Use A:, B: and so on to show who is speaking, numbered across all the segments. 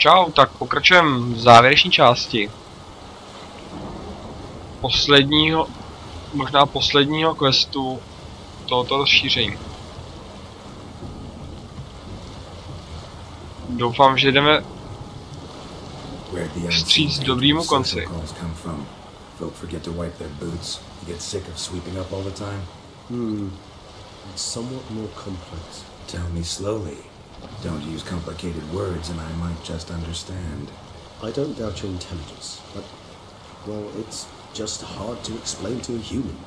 A: Čau, tak pokračujeme v závěrečné části. Posledního, možná posledního questu tohoto rozšíření. Doufám, že jdeme vstříc dobrýmu konci.
B: Tell me slowly. Don't use complicated words and I might just understand.
C: I don't doubt your intelligence, but, well, it's just hard to explain to a human.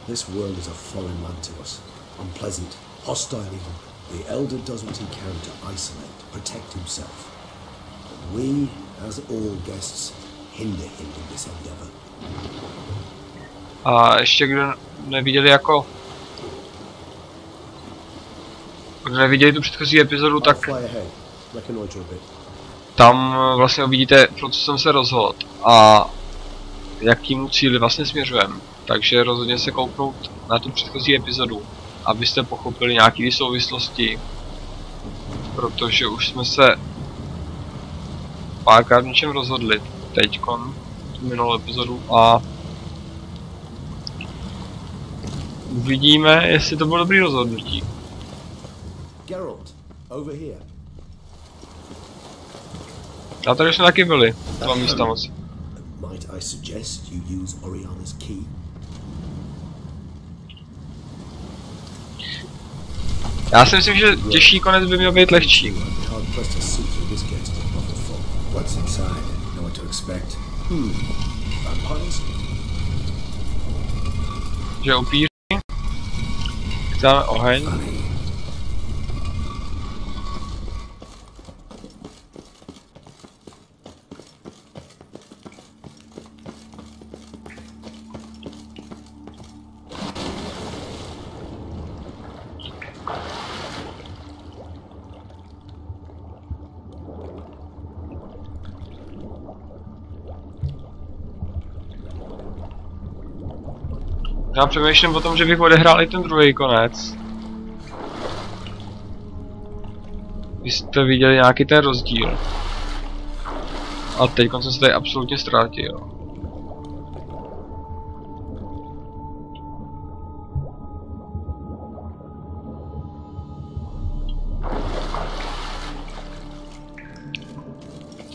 C: This world is a foreign land to us. Unpleasant, hostile even. The Elder does what he can to isolate, protect himself. But we, as all guests, hinder him in this endeavor.
A: A ještě kdo neviděli jako... Kdo neviděli tu předchozí epizodu, tak... Tam vlastně uvidíte, pro co jsem se rozhodl a jakýmu cíli vlastně směřujeme. Takže rozhodně se kouknout na tu předchozí epizodu, abyste pochopili nějaké souvislosti. Protože už jsme se párkrát v něčem rozhodli teďkon, tu minulou epizodu, a uvidíme, jestli to bylo dobrý rozhodnutí.
C: Geralt, over here.
A: A tady jsme taky byli, dva místa moc.
C: Might I suggest you use Oriana's key?
A: Já si myslím, že těžší konec by měl být lehčí.
B: What's inside? Know what to expect?
A: Že upíři. Chceme oheň. Já přemýšlím o tom, že bych odehrál i ten druhý konec. Vy jste viděli nějaký ten rozdíl. A teď jsem se tady absolutně ztratil.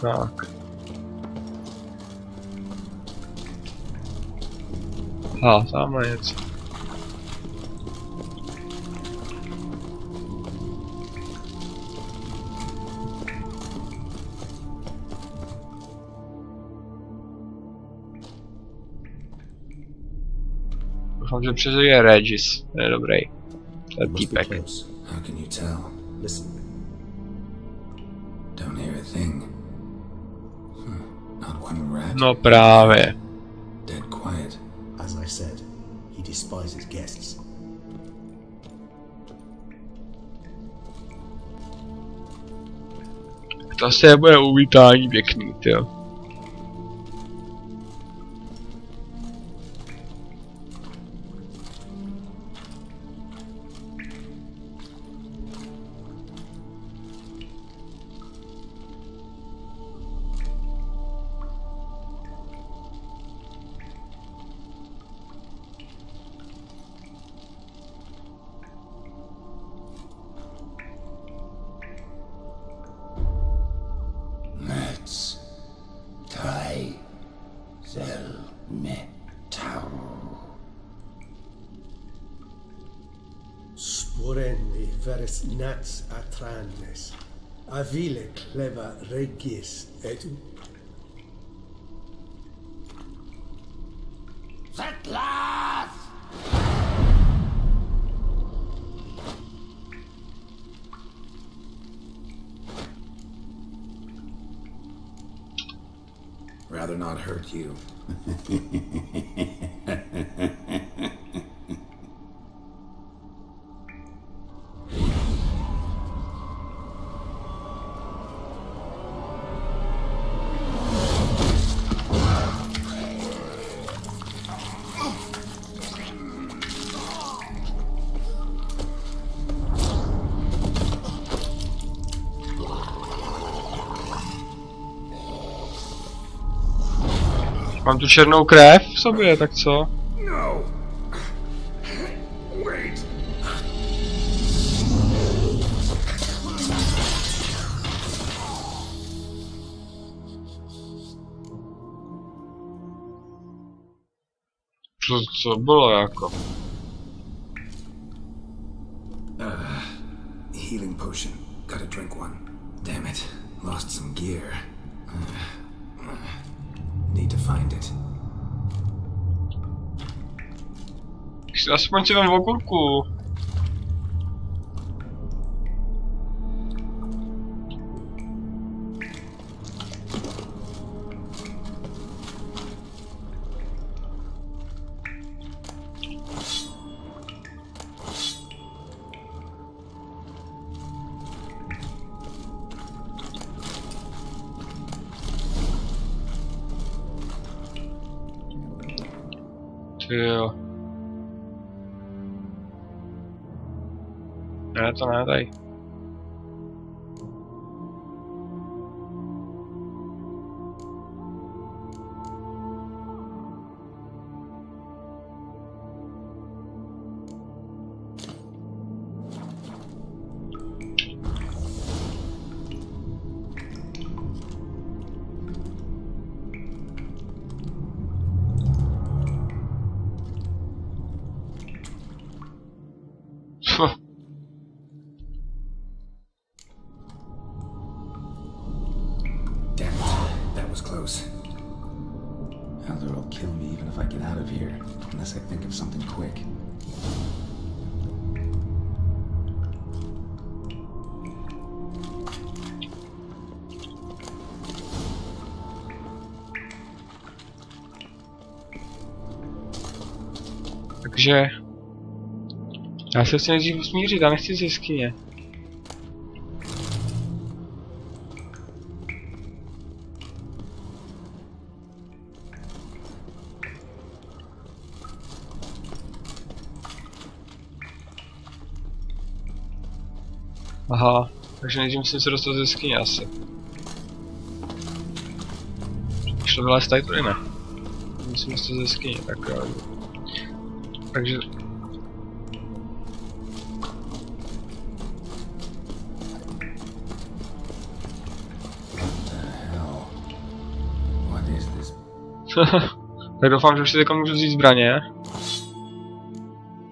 A: Tak. Tamhle něco. Doufám, že přežil je Regis. To je dobrý. To je týpek.
B: How can you tell? Listen. Don't hear a thing. Not one rat.
A: No právě.
B: Dead quiet.
C: As I said, he despises guests.
A: To se bude uvítání pěkný, tyjo.
D: Sporendi veres nats atrandes, avile cleva regis edu.
B: Rather not hurt you.
A: Mám tu černou krev v sobě, tak co?
B: No. Wait.
A: Co bylo jako?
B: Healing potion. Gotta drink one. Damn it. Lost some gear. Need to find it.
A: Aspoň si vem okurku. Jo. Ne, to ne, tady.
B: Damn it. That was close.
C: Elder will kill me even if I get out of here, unless I think of something quick.
A: Takže... Já se chci nejdřív usmířit, já nechci z jeskyně. Aha, takže nejdřív musím se dostat z jeskyně asi. Už to vylézt tady tudy, ne? Musím dostat z jeskyně, tak jo. Takže... Tak doufám, že už si teďka můžu vzít zbraně.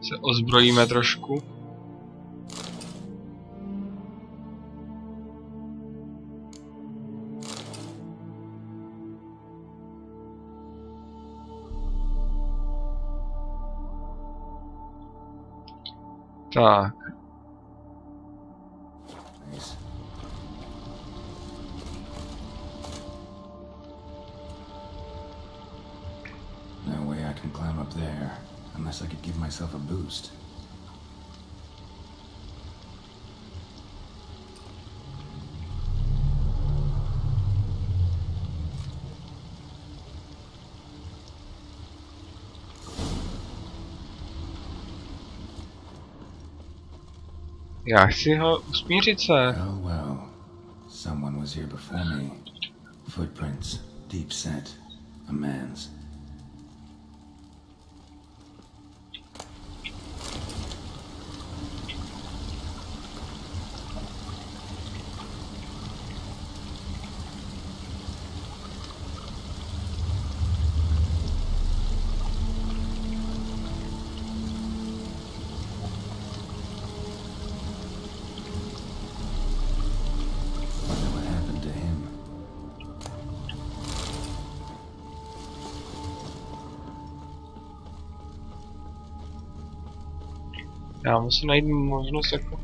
A: Se ozbrojíme trošku. Tak.
C: No way I can climb up there, unless I could give myself a boost.
A: Já chci ho usmířit se.
C: Well, well. Someone was here before me. Footprints, deep set. A man's.
A: Já musím najít možnost jako...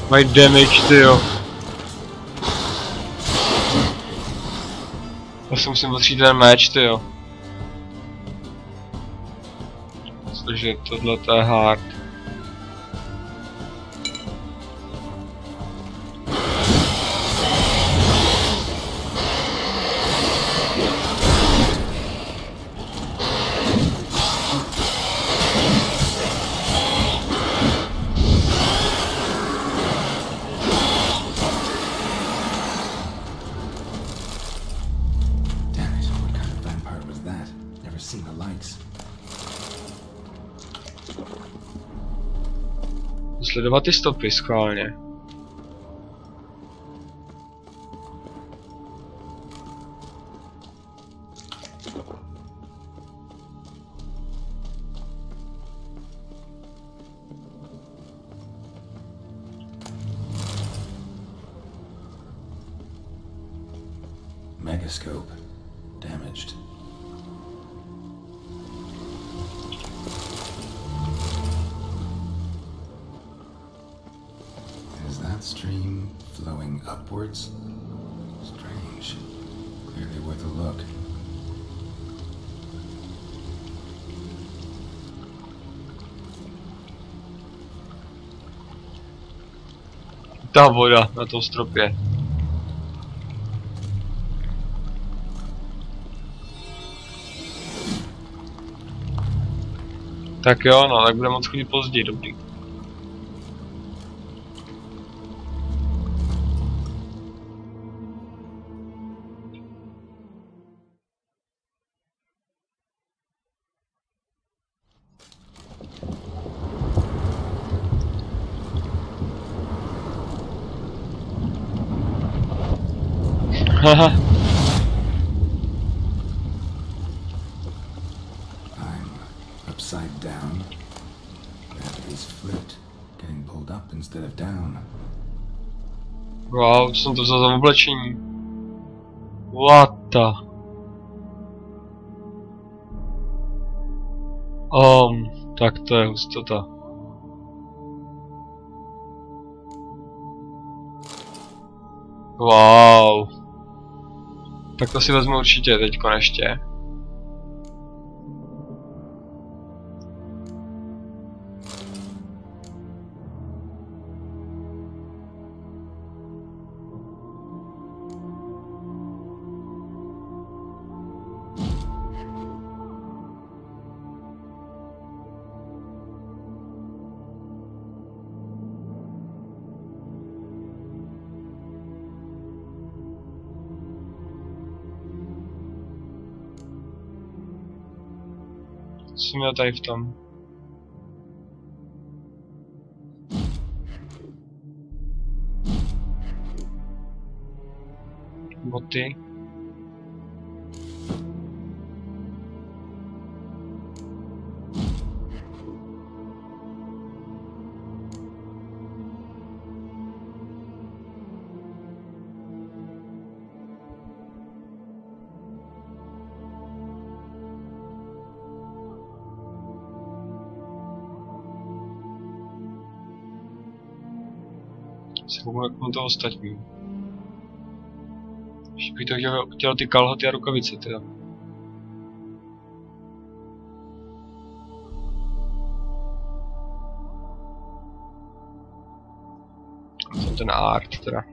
A: Mají damage, tyjo. Já si musím otřít ten meč, tyjo. Protože tohle to je hard. Sledovat ty stopy schválně.
B: Megascope damaged. Stream flowing upwards? Strange. Clearly worth a look.
A: Ta voda na tom stropě. Tak jo, no, tak bude moc chodit později, dobrý. Haha.
B: I'm upside down. Gravity's flipped, getting pulled up instead of down.
A: Wow, co jsem to vzal za oblečení? What the? Tak to je hustota. Wow. Tak to si vezmu určitě teďko ještě. Jsem měl tady v tom. Boty. Se kouknu jak to ostatní. Ještě bych to chtěl ty kalhoty a rukavice teda. A ten art teda.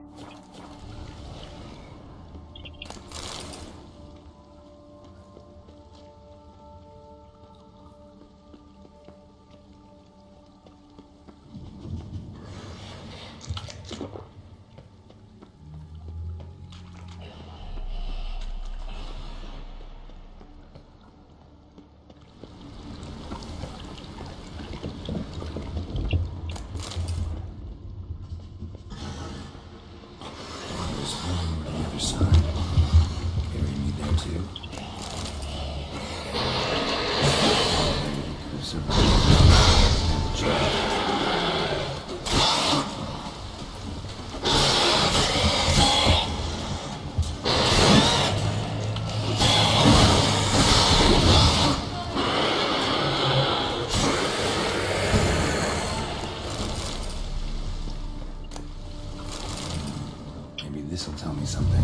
B: This'll tell me something.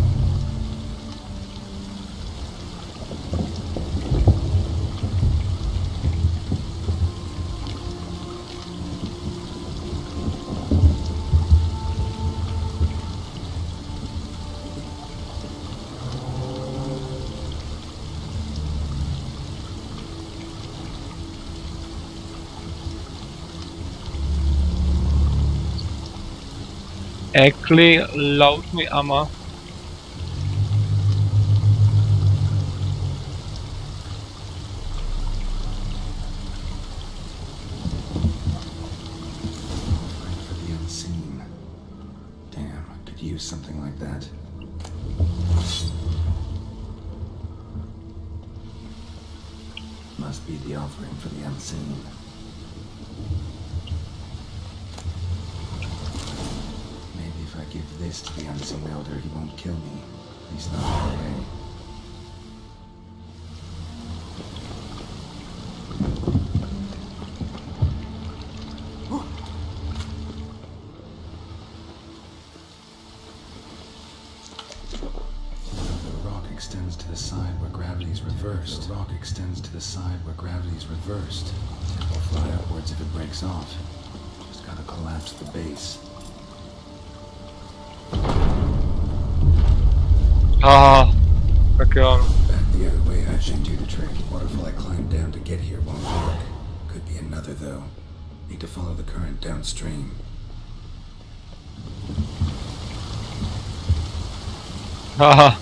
A: Ekli laut mi ama.
B: For the unseen. Damn, I could use something like that. Must be the offering for the unseen. If I give this to the unseen elder, he won't kill me. At least not right away. The rock extends to the side where gravity is reversed. The rock extends to the side where gravity is reversed. It will fly upwards if it breaks off. Just gotta collapse the base.
A: Tak jo.
B: Back the other way, I should do the trick. Waterfall I climbed down to get here won't work. Could be another though. Need to follow the current downstream.
A: Haha.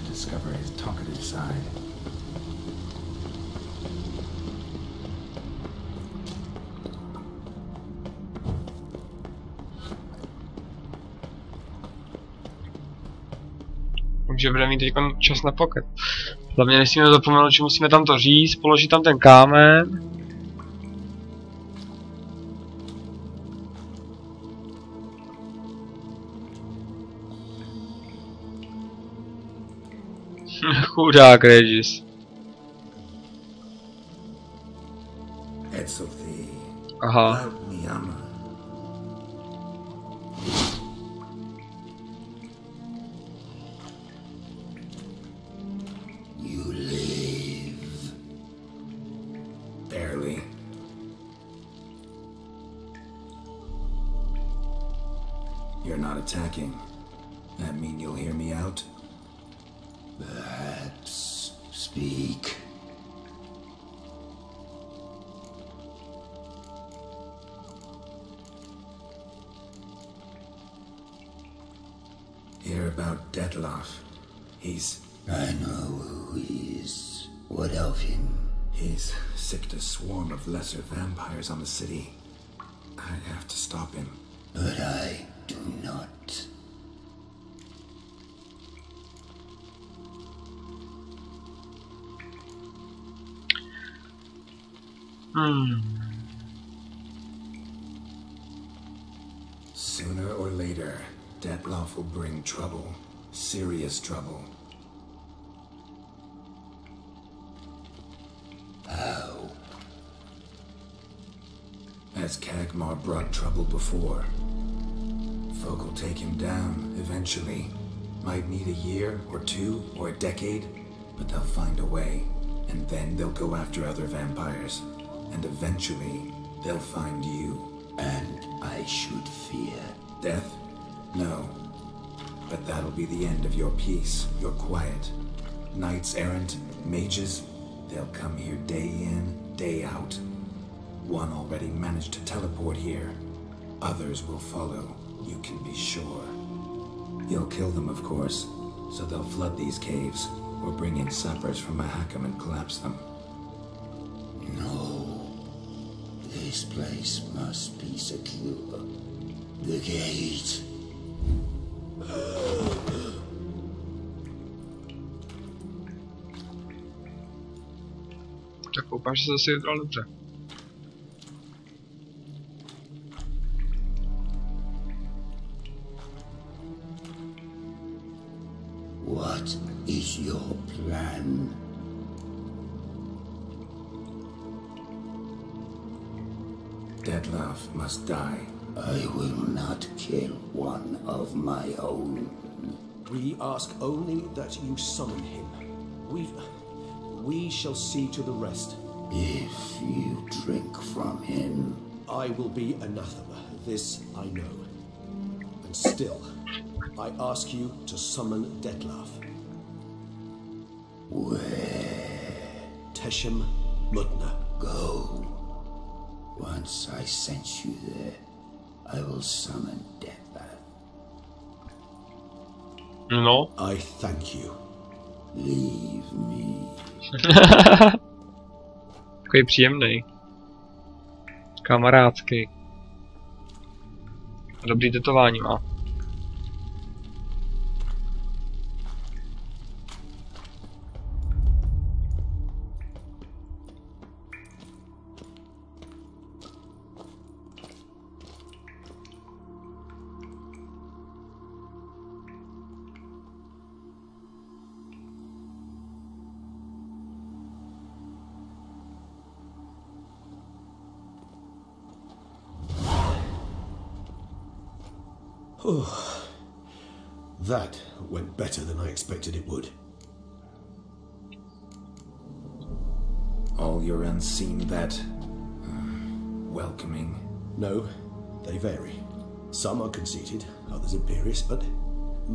B: Discover his talkative side.
A: Takže budeme mít teď čas na pocket. Hlavně nesmíme zapomenout, že musíme tam to říct, položit tam ten kámen. Chudák Regis. Aha.
B: You live. Barely. You're not attacking. That mean you'll hear me out? Perhaps speak. Hear about Detloff. He's... I know who he is. What of him? He's sicked a swarm of lesser vampires on the city. I have to stop him. But I do not. Sooner or later, Detloff will bring trouble. Serious trouble. How? As Kagmar brought trouble before. Folk will take him down, eventually. Might need a year, or two, or a decade, but they'll find a way. And then they'll go after other vampires. And eventually, they'll find you. And I should fear death? No. But that'll be the end of your peace, your quiet. Knights errant, mages, they'll come here day in, day out. One already managed to teleport here. Others will follow, you can be sure. You'll kill them, of course, so they'll flood these caves, or bring in sappers from Mahakam and collapse them. No. This place must be secure. The gate.
A: Tak koupám, že se zase vybral dobře.
B: What is your plan? Detlef must die. I will not kill one of my own.
C: We ask only that you summon him. We shall see to the rest.
B: If you drink from him,
C: I will be anathema, this I know. And still, I ask you to summon Detlef.
B: Where?
C: Tesham Mutna.
B: Go. Once I sense you there, I will summon Detlef.
A: No.
C: I thank you.
B: Leave me.
A: Takový příjemný. Kamarádský. A dobrý tetování má.
C: Oh, that went better than I expected it would.
B: All your unseen that welcoming.
C: No, they vary. Some are conceited, others imperious, but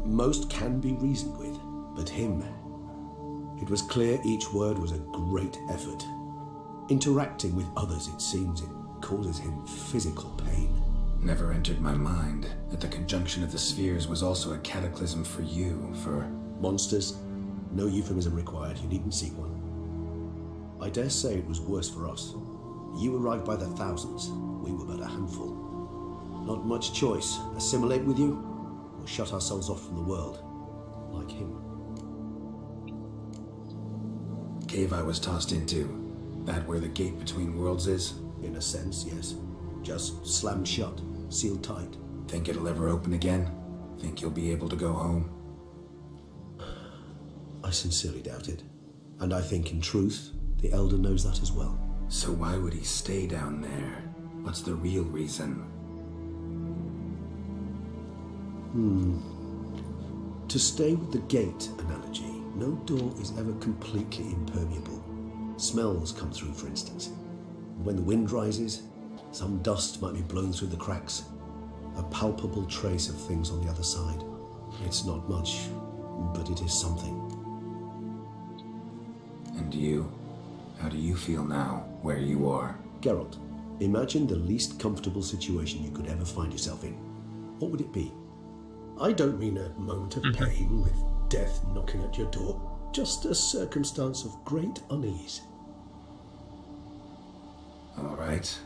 C: most can be reasoned with. But him, it was clear each word was a great effort. Interacting with others, it seems, it causes him physical pain.
B: Never entered my mind that the conjunction of the spheres was also a cataclysm for you, for...
C: Monsters? No euphemism required, you needn't seek one. I dare say it was worse for us. You arrived by the thousands, we were but a handful. Not much choice, assimilate with you, or shut ourselves off from the world, like him.
B: Cave I was tossed into, that where the gate between worlds is?
C: In a sense, yes. Just slammed shut, sealed tight.
B: Think it'll ever open again? Think you'll be able to go home?
C: I sincerely doubt it. And I think, in truth, the Elder knows that as well.
B: So why would he stay down there? What's the real reason?
C: To stay with the gate analogy, no door is ever completely impermeable. Smells come through, for instance. When the wind rises, some dust might be blown through the cracks. A palpable trace of things on the other side. It's not much, but it is something.
B: And you? How do you feel now, where you are?
C: Geralt, imagine the least comfortable situation you could ever find yourself in. What would it be? I don't mean a moment of pain with death knocking at your door. Just a circumstance of great unease.
B: All right.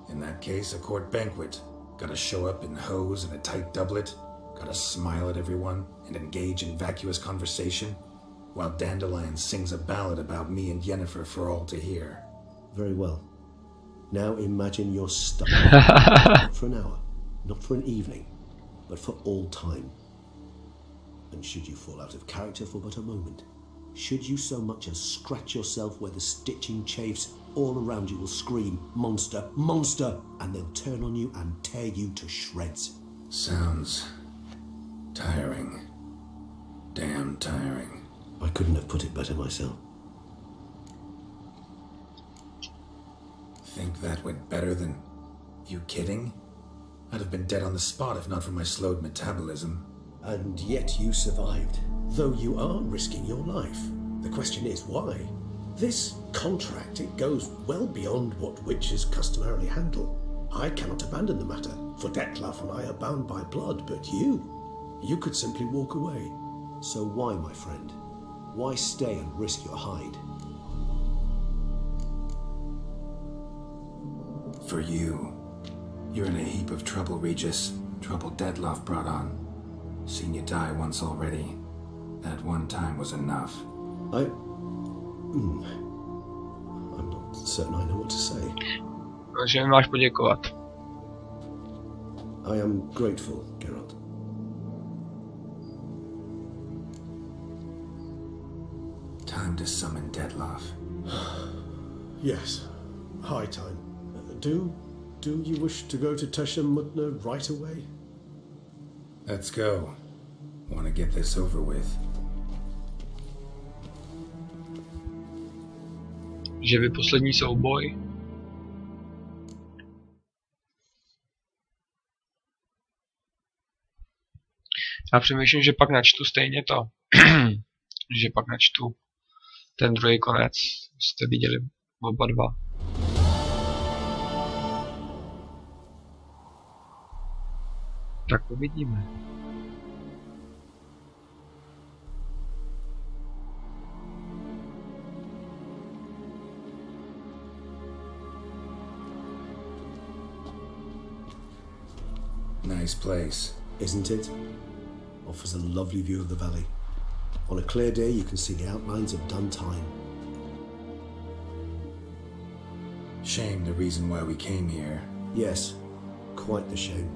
B: In that case, a court banquet. Gotta show up in hose and a tight doublet. Gotta smile at everyone and engage in vacuous conversation. While Dandelion sings a ballad about me and Yennefer for all to hear.
C: Very well. Now imagine you're stuck. Not for an hour, not for an evening, but for all time. And should you fall out of character for but a moment, should you so much as scratch yourself where the stitching chafes, all around you will scream, "Monster, monster!" and they'll turn on you and tear you to shreds.
B: Sounds tiring. Damn tiring.
C: I couldn't have put it better myself.
B: Think that went better than... You kidding? I'd have been dead on the spot if not for my slowed metabolism.
C: And yet you survived, though you are risking your life. The question is, why? This contract, it goes well beyond what witches customarily handle. I cannot abandon the matter, for Detlef and I are bound by blood, but you could simply walk away. So why, my friend? Why stay and risk your hide?
B: For you. You're in a heap of trouble, Regis. Trouble Deadloff brought on. Seen you die once already. That one time was enough.
C: I'm not certain I know what to say.
A: Takže mi máš poděkovat.
C: I am grateful, Geralt.
B: Time to summon Deadloff.
D: Yes, high time. Do you wish to go to Tesham Mutna right away?
B: Let's go. Want to get this over with.
A: Že by poslední souboj. Já přemýšlím, že pak načtu stejně to. Že pak načtu ten druhý konec. Jste viděli oba dva. Tak uvidíme.
B: Nice place.
C: Isn't it? Offers a lovely view of the valley. On a clear day, you can see the outlines of done time.
B: Shame the reason why we came here.
C: Yes, quite the shame.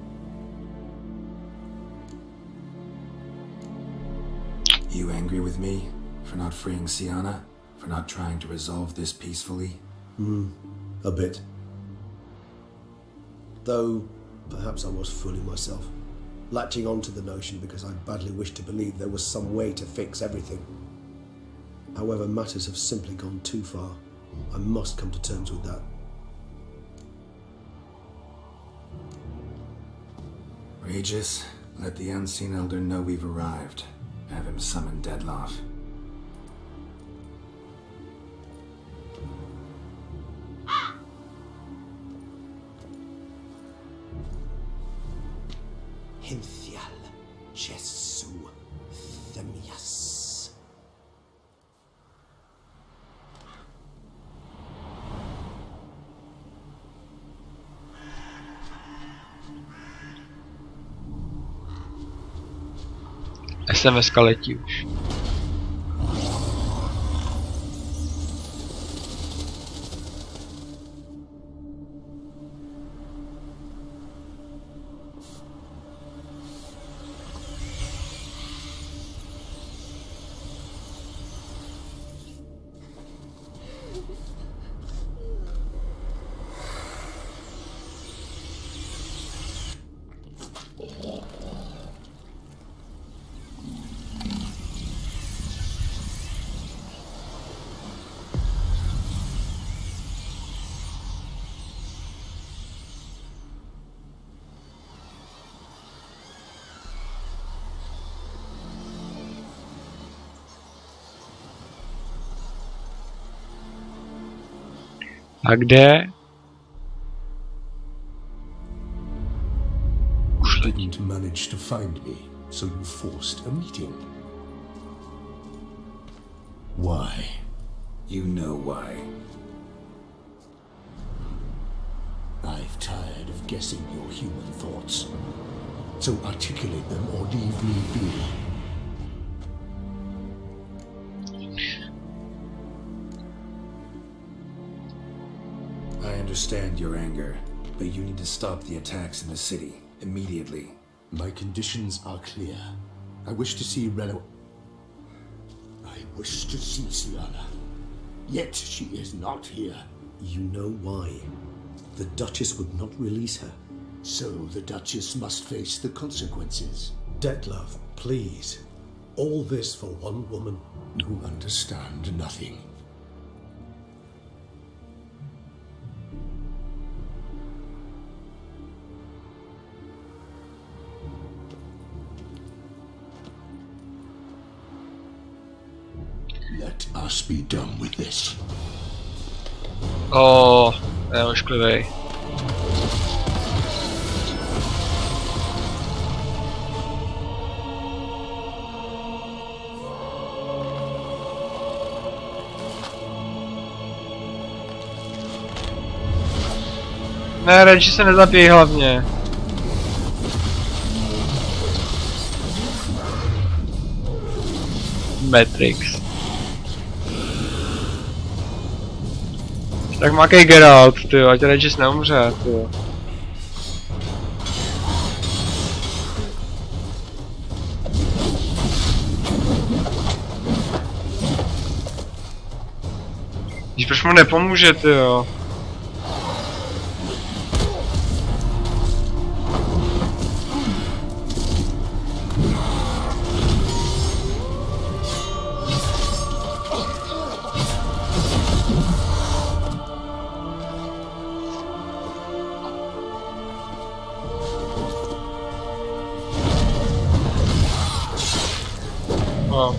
B: You angry with me for not freeing Sienna? For not trying to resolve this peacefully?
C: A bit. Though, perhaps I was fooling myself. Latching on to the notion because I badly wished to believe there was some way to fix everything. However, matters have simply gone too far. I must come to terms with that.
B: Regis, let the unseen elder know we've arrived. Have him summon Deadloff.
C: Hinthial Jesu Themias.
A: SMS-ka letí už. A kde?
E: Didn't manage to find me, so you forced a meeting. Why?
B: You know why.
E: I've tired of guessing your human thoughts. So articulate them or leave me be.
B: I understand your anger, but you need to stop the attacks in the city immediately.
E: My conditions are clear. I wish to see Relo. I wish to see Sienna. Yet she is not here.
C: You know why. The Duchess would not release her.
E: So the Duchess must face the consequences.
D: Detlef, please. All this for one woman.
E: You understand nothing. Let us be done with this.
A: Je ošklivej. Ne, radši se nezabij hlavně. Matrix. Tak makej Geralt, tyjo, ať Regis neumře, tyjo. Když proč mu nepomůže, tyjo? No.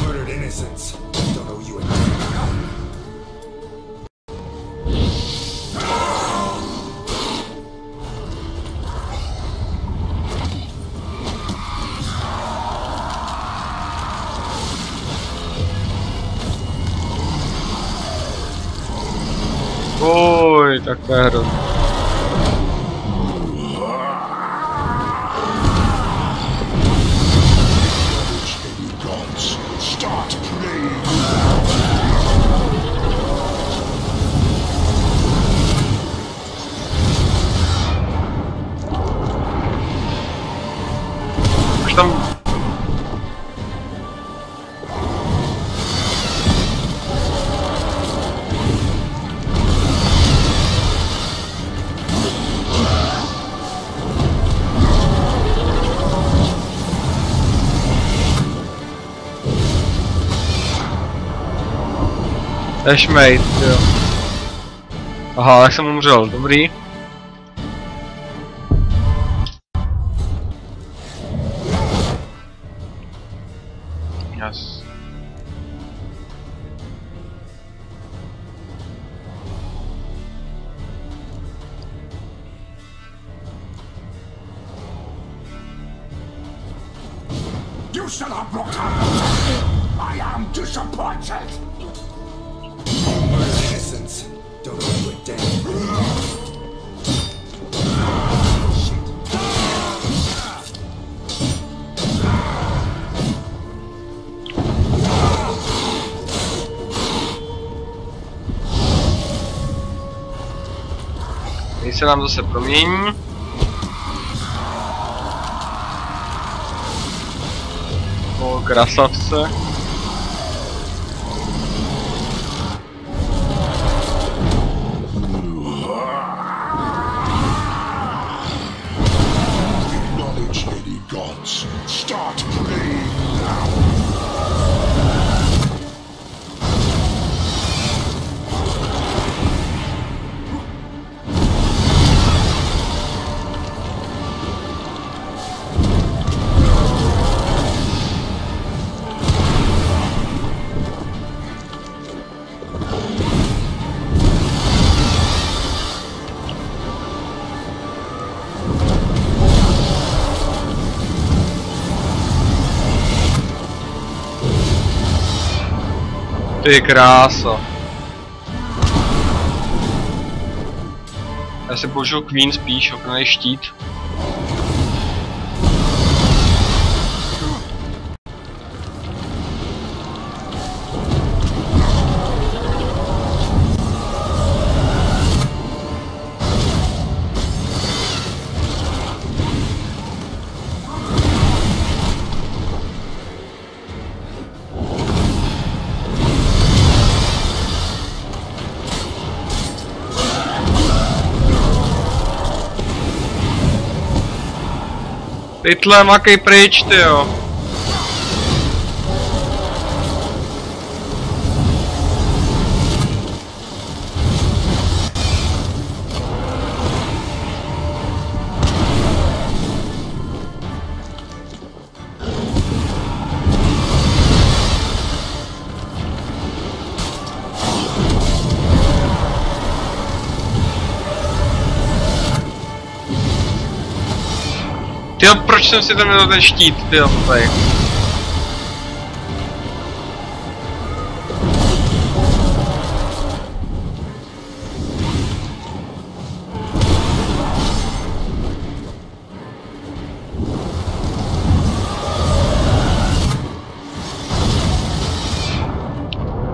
B: Murdered innocents. Don't owe you anything.
A: Oj, tak to je hrozný. Už tam... Tešmej, jo. Aha, tak jsem umřel, dobrý. Yes.
E: You shall not block out. I am disappointed.
B: Murdered innocents. Don't owe you a damn.
A: Teď se nám zase promění. O, krasavce. Ty krása. Já si použiju Queen spíš, ochranný štít. Pytle, makej pryč, tyjo. Tyjo, proč jsem si tam nedal ten štít, tyjo, tady.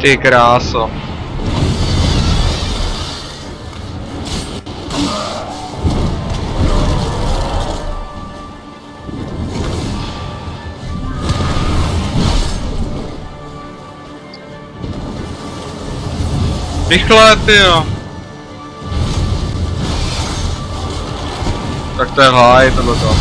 A: Ty kráso. Rychle, tyjo. Tak to je háj, tohleto.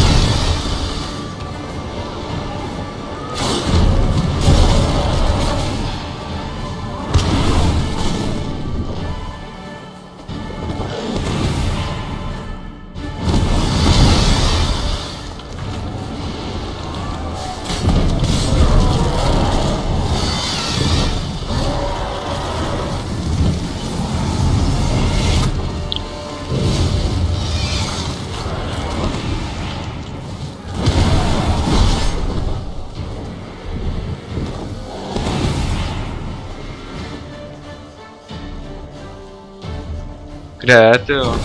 A: Kde, tyjo?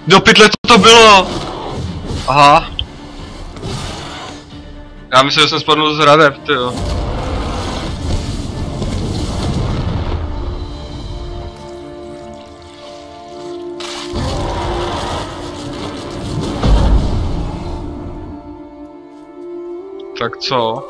A: Do pytle, co to bylo? Aha. Já myslím, že jsem spadnul z hradeb, tyjo. Tak co?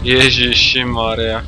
A: Ježiši Maria.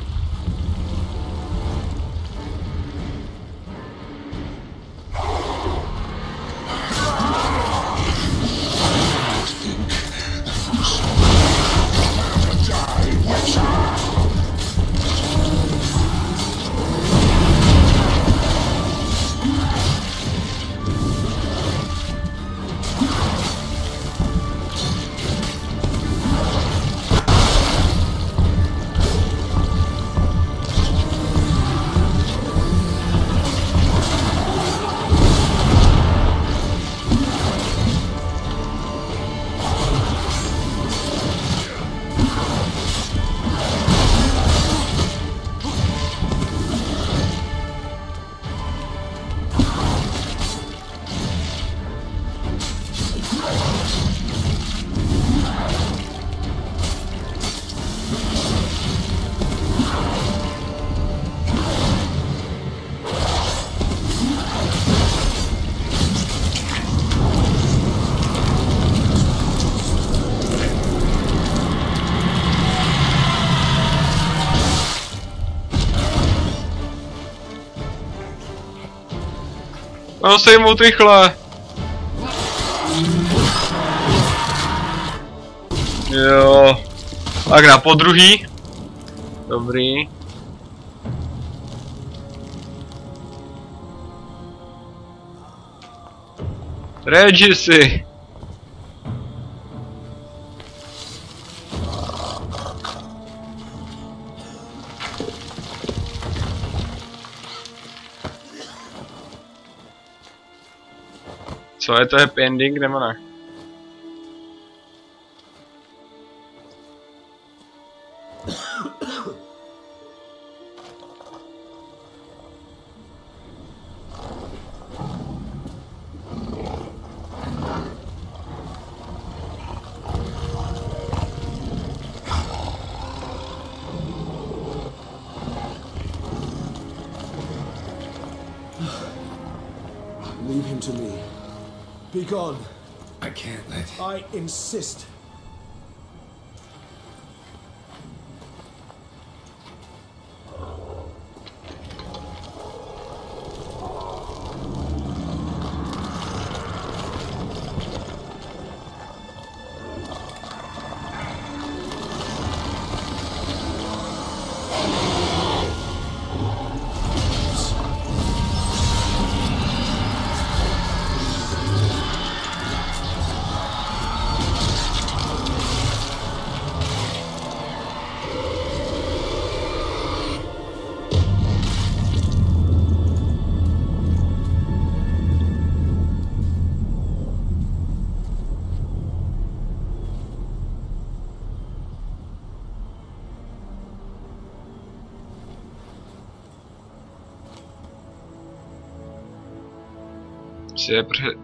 A: No sejmout rychle. Jo. Tak na podruhý. Dobrý. Regisi. Co je to happy ending nebo ne?
D: Leave him to me. Be gone.
B: I can't let...
D: I insist.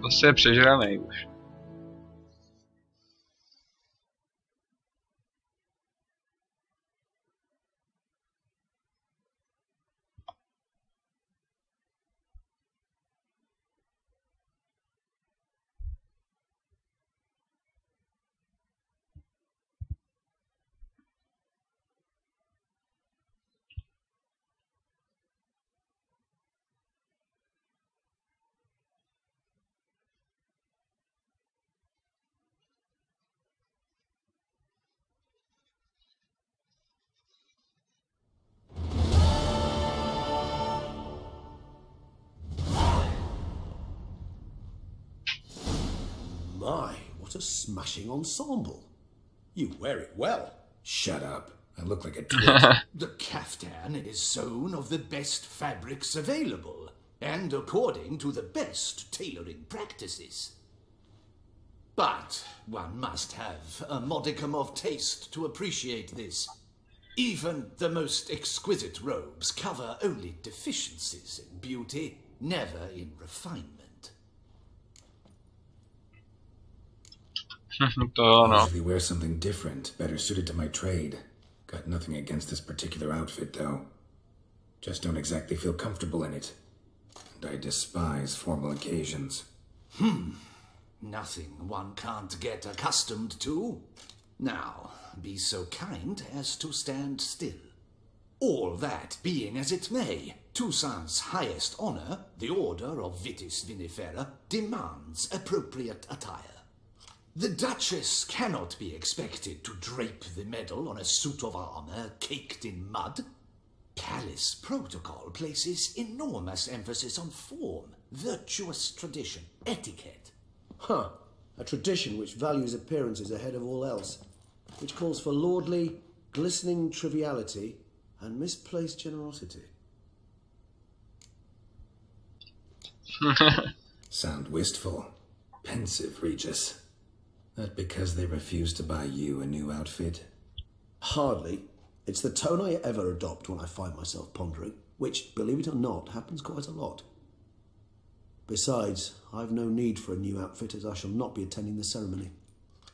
A: Prostě je přežranej už.
C: My, what a smashing ensemble. You wear it well.
B: Shut up. I look like a twit.
E: The caftan is sewn of the best fabrics available, and according to the best tailoring practices. But one must have a modicum of taste to appreciate this. Even the most exquisite robes cover only deficiencies in beauty, never in refinement.
B: I usually wear something different, better suited to my trade. Got nothing against this particular outfit, though. Just don't exactly feel comfortable in it. And I despise formal occasions.
E: Nothing one can't get accustomed to. Now, be so kind as to stand still. All that being as it may, Toussaint's highest honor, the Order of Vitis Vinifera, demands appropriate attire. The Duchess cannot be expected to drape the medal on a suit of armor caked in mud. Palace protocol places enormous emphasis on form, virtuous tradition, etiquette.
C: Huh. A tradition which values appearances ahead of all else. Which calls for lordly, glistening triviality and misplaced generosity.
B: Sound wistful. Pensive, Regis. That because they refuse to buy you a new outfit?
C: Hardly. It's the tone I ever adopt when I find myself pondering, which, believe it or not, happens quite a lot. Besides, I've no need for a new outfit as I shall not be attending the ceremony.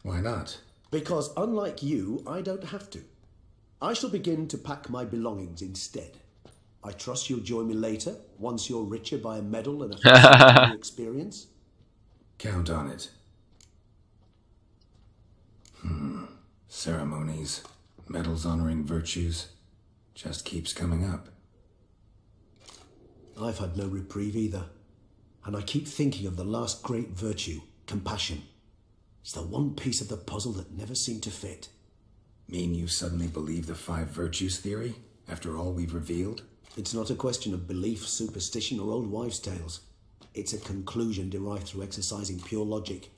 B: Why not?
C: Because unlike you, I don't have to. I shall begin to pack my belongings instead. I trust you'll join me later, once you're richer by a medal and a fascinating experience.
B: Count on it. Ceremonies, medals honoring virtues, just keeps coming up.
C: I've had no reprieve either. And I keep thinking of the last great virtue, compassion. It's the one piece of the puzzle that never seemed to fit.
B: Mean you suddenly believe the 5 virtues theory, after all we've revealed?
C: It's not a question of belief, superstition, or old wives' tales. It's a conclusion derived through exercising pure logic.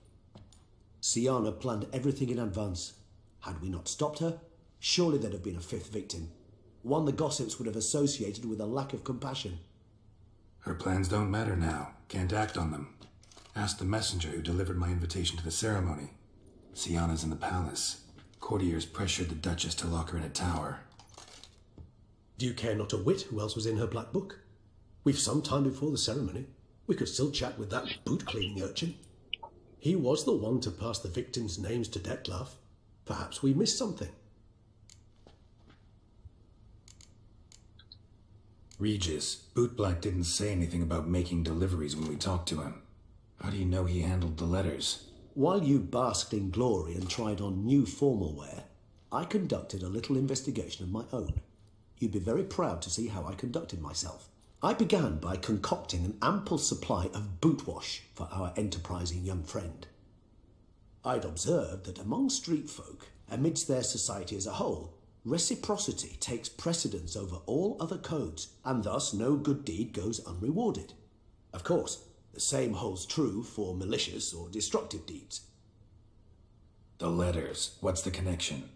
C: Siana planned everything in advance. Had we not stopped her, surely there'd have been a 5th victim. One the gossips would have associated with a lack of compassion.
B: Her plans don't matter now. Can't act on them. Ask the messenger who delivered my invitation to the ceremony. Siana's in the palace. Courtiers pressured the Duchess to lock her in a tower.
D: Do you care not a whit who else was in her black book? We've some time before the ceremony. We could still chat with that boot-cleaning urchin. He was the one to pass the victims' names to Detlef. Perhaps we missed something.
B: Regis, Bootblack didn't say anything about making deliveries when we talked to him. How do you know he handled the letters?
C: While you basked in glory and tried on new formal wear, I conducted a little investigation of my own. You'd be very proud to see how I conducted myself. I began by concocting an ample supply of boot wash for our enterprising young friend. I'd observed that among street folk, amidst their society as a whole, Reciprocity takes precedence over all other codes, and thus no good deed goes unrewarded. Of course, the same holds true for malicious or destructive deeds.
B: The letters, what's the connection?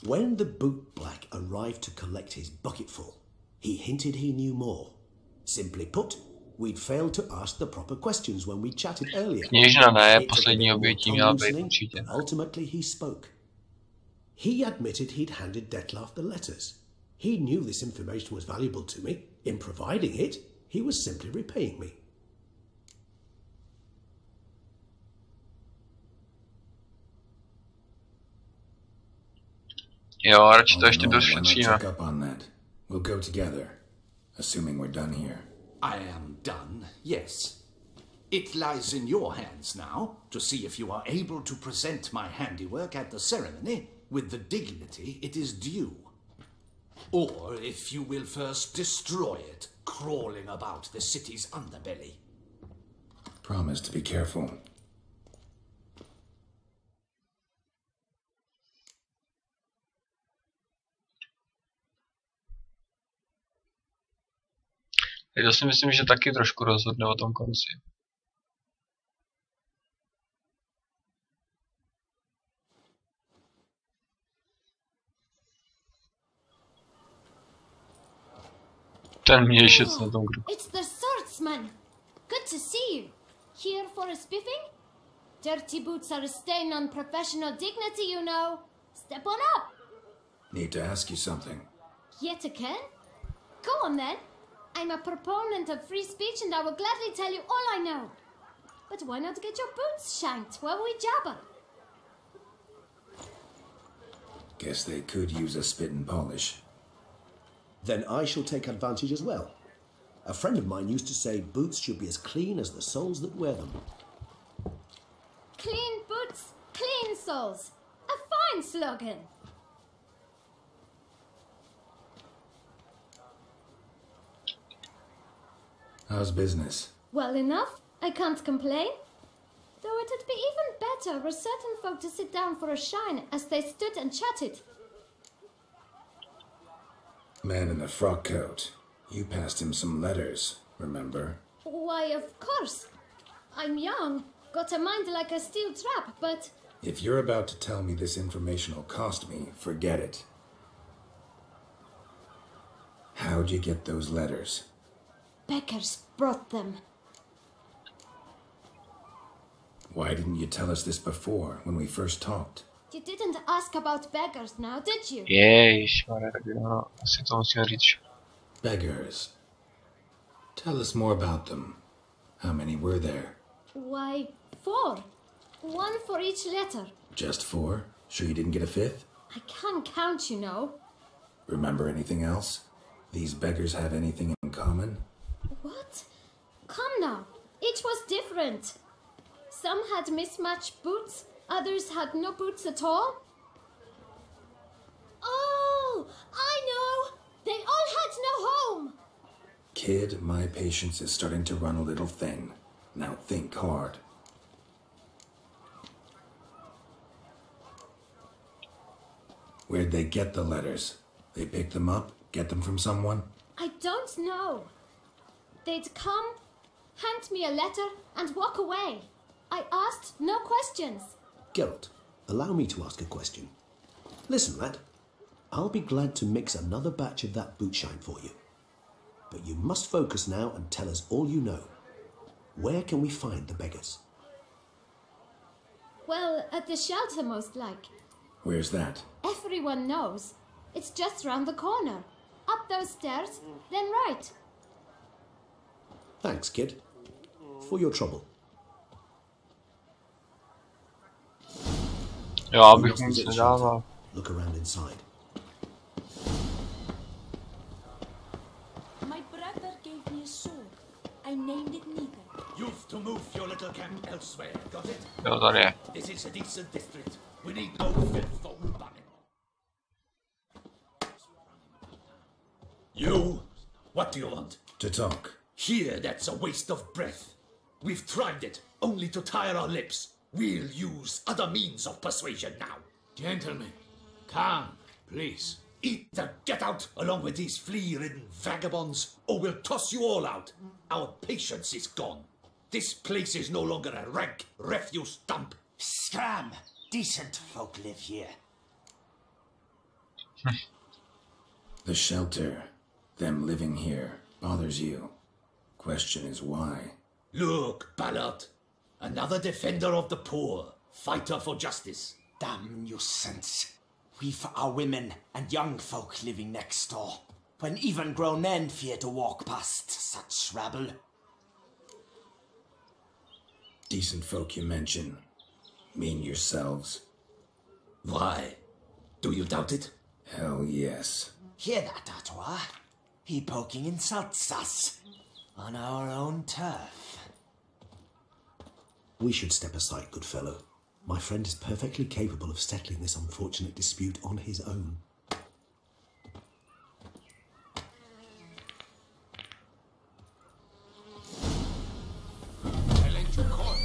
C: When the boot black arrived to collect his bucketful, he hinted he knew more. Simply put, we'd failed to ask the proper questions when we chatted earlier.
A: Kněžna ne, poslední obětí měla být určitě.
C: Ultimately he spoke. He admitted he'd handed Detlef the letters. He knew this information was valuable to me. In providing it, he was simply repaying me.
A: Jo, radši to ještě došetříme.
B: Check up on that. We'll go together, assuming we're done here.
E: I am done, yes. It lies in your hands now to see if you are able to present my handiwork at the ceremony with the dignity it is due. Or if you will first destroy it, crawling about the city's underbelly.
B: Promise to be careful.
A: Já si myslím, že taky trošku rozhodne o tom konci. Ten mějšec na tom kruhu.
F: It's the swordsman. Good to see you. Here for a spiffing? Dirty boots are a stain on professional dignity, you know. Step on up.
B: Need to ask you something.
F: Yet again? Go on then. I'm a proponent of free speech and I will gladly tell you all I know. But why not get your boots shanked while we jabber?
B: Guess they could use a spit and polish.
C: Then I shall take advantage as well. A friend of mine used to say boots should be as clean as the soles that wear them.
F: Clean boots, clean soles. A fine slogan.
B: How's business?
F: Well enough, I can't complain. Though it'd be even better were certain folk to sit down for a shine as they stood and chatted.
B: Man in the frock coat. You passed him some letters, remember?
F: Why, of course. I'm young, got a mind like a steel trap, but...
B: If you're about to tell me this information will cost me, forget it. How'd you get those letters?
F: Beggars brought them.
B: Why didn't you tell us this before, when we first talked?
F: You didn't ask about beggars now, did you?
A: Ježišmarja, tak jo, asi to musíme říct.
B: Beggars. Tell us more about them. How many were there?
F: Why, 4. 1 for each letter.
B: Just 4? Sure you didn't get a 5th?
F: I can't count, you know.
B: Remember anything else? These beggars have anything in common?
F: What? Come now. Each was different. Some had mismatched boots, others had no boots at all. Oh, I know! They all had no home!
B: Kid, my patience is starting to run a little thin. Now think hard. Where'd they get the letters? They pick them up? Get them from someone?
F: I don't know. They'd come, hand me a letter, and walk away. I asked no questions.
C: Geralt, allow me to ask a question. Listen, lad. I'll be glad to mix another batch of that boot shine for you. But you must focus now and tell us all you know. Where can we find the beggars?
F: Well, at the shelter most like.
B: Where's that?
F: Everyone knows. It's just round the corner. Up those stairs, then right.
C: Thanks, kid. For your trouble.
A: Jo, abych mu se dával.
C: Look around inside.
F: My brother gave me a sword. I named it neither.
E: You've to move your little camp elsewhere, got it?
A: Jo, tady je.
E: This is a decent district. We need no filth or urbaning. You? What do you want?
B: To talk.
E: Here, that's a waste of breath. We've tried it, only to tire our lips. We'll use other means of persuasion now.
G: Gentlemen, calm, please.
E: Either get out along with these flea-ridden vagabonds, or we'll toss you all out. Our patience is gone. This place is no longer a rank refuse dump.
G: Scram! Decent folk live here.
B: The shelter, them living here, bothers you. Question is why?
E: Look, Ballard. Another defender of the poor. Fighter for justice.
G: Damn nuisance. We've our women and young folk living next door, when even grown men fear to walk past such rabble.
B: Decent folk you mention. Mean yourselves.
E: Why? Do you doubt it?
B: Hell yes.
G: Hear that, Artois? He poking insults us on our own turf.
D: We should step aside, good fellow. My friend is perfectly capable of settling this unfortunate dispute on his own.
E: I let you call.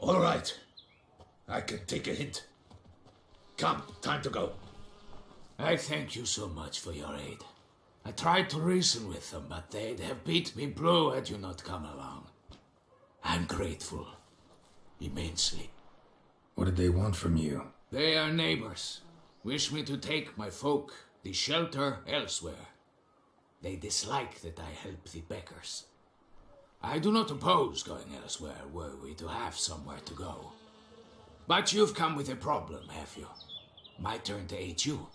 E: All right. I can take a hint. Come, time to go.
H: I thank you so much for your aid. I tried to reason with them, but they'd have beat me blue had you not come along. I'm grateful. Immensely.
B: What did they want from you?
H: They are neighbors. Wish me to take my folk, the shelter, elsewhere. They dislike that I help the beggars. I do not oppose going elsewhere were we to have somewhere to go. But you've come with a problem, have you? My turn to aid you.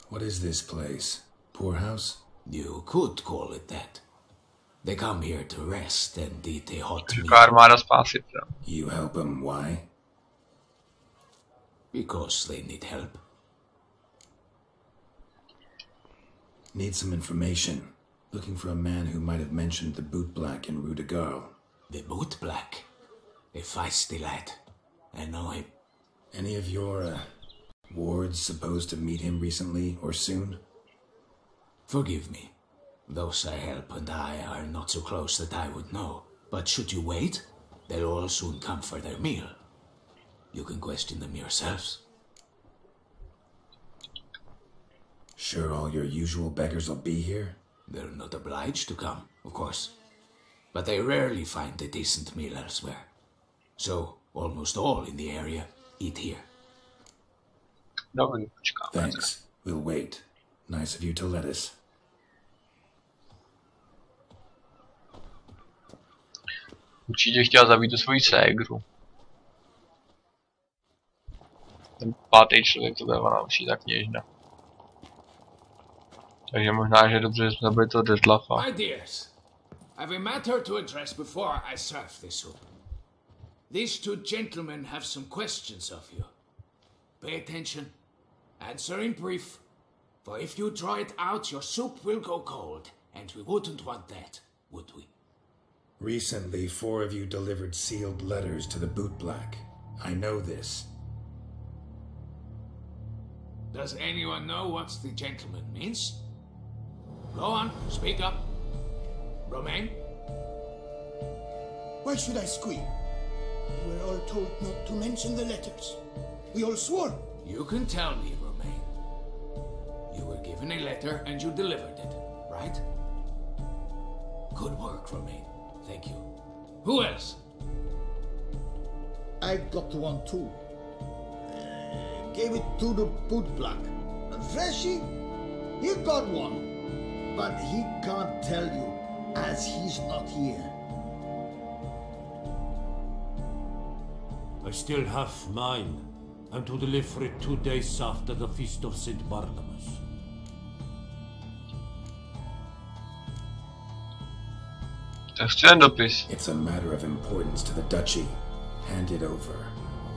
B: What is this place? Poorhouse?
H: You could call it that. They come here to rest and eat a hot meal.
A: Armáda spásitele.
B: You help them, why?
H: Because they need help.
B: Need some information. Looking for a man who might have mentioned the boot black in Rue de Garl.
H: The boot black? A feisty lad. I know him.
B: Any of your, wards supposed to meet him recently or soon?
H: Forgive me. Those I help and I are not so close that I would know. But should you wait, they'll all soon come for their meal. You can question them yourselves.
B: Sure all your usual beggars will be here?
H: They're not obliged to come, of course. But they rarely find a decent meal elsewhere. So, almost all in the area eat here.
A: Dobrý, počkáme.
B: Thanks. We'll wait. Nice of you to let us.
A: Určitě chtěla zabít tu svoji ségru. Ten pátý člověk to byla naučí tak něžna. Takže možná, že je dobře, že jsme zabili toho Detlafa.
H: My dears, I have a matter to address before I serve this soup. These two gentlemen have some questions of you. Pay attention. Answer in brief. For if you draw it out, your soup will go cold. And we wouldn't want that, would we?
B: Recently, 4 of you delivered sealed letters to the bootblack. I know this.
H: Does anyone know what the gentleman means? Go on, speak up. Romain?
I: Why should I squeal? We were all told not to mention the letters. We all swore.
H: You can tell me, Romain. You were given a letter and you delivered it, right? Good work, Romain. Thank you. Who else?
I: I got one too. Gave it to the bootblack. Freshy, he got one. But he can't tell you, as he's not here.
J: I still have mine. I'm to deliver it 2 days after the Feast of St. Barnabas.
A: Tak chci ten dopis.
B: It's a matter of importance to the duchy. Hand it over,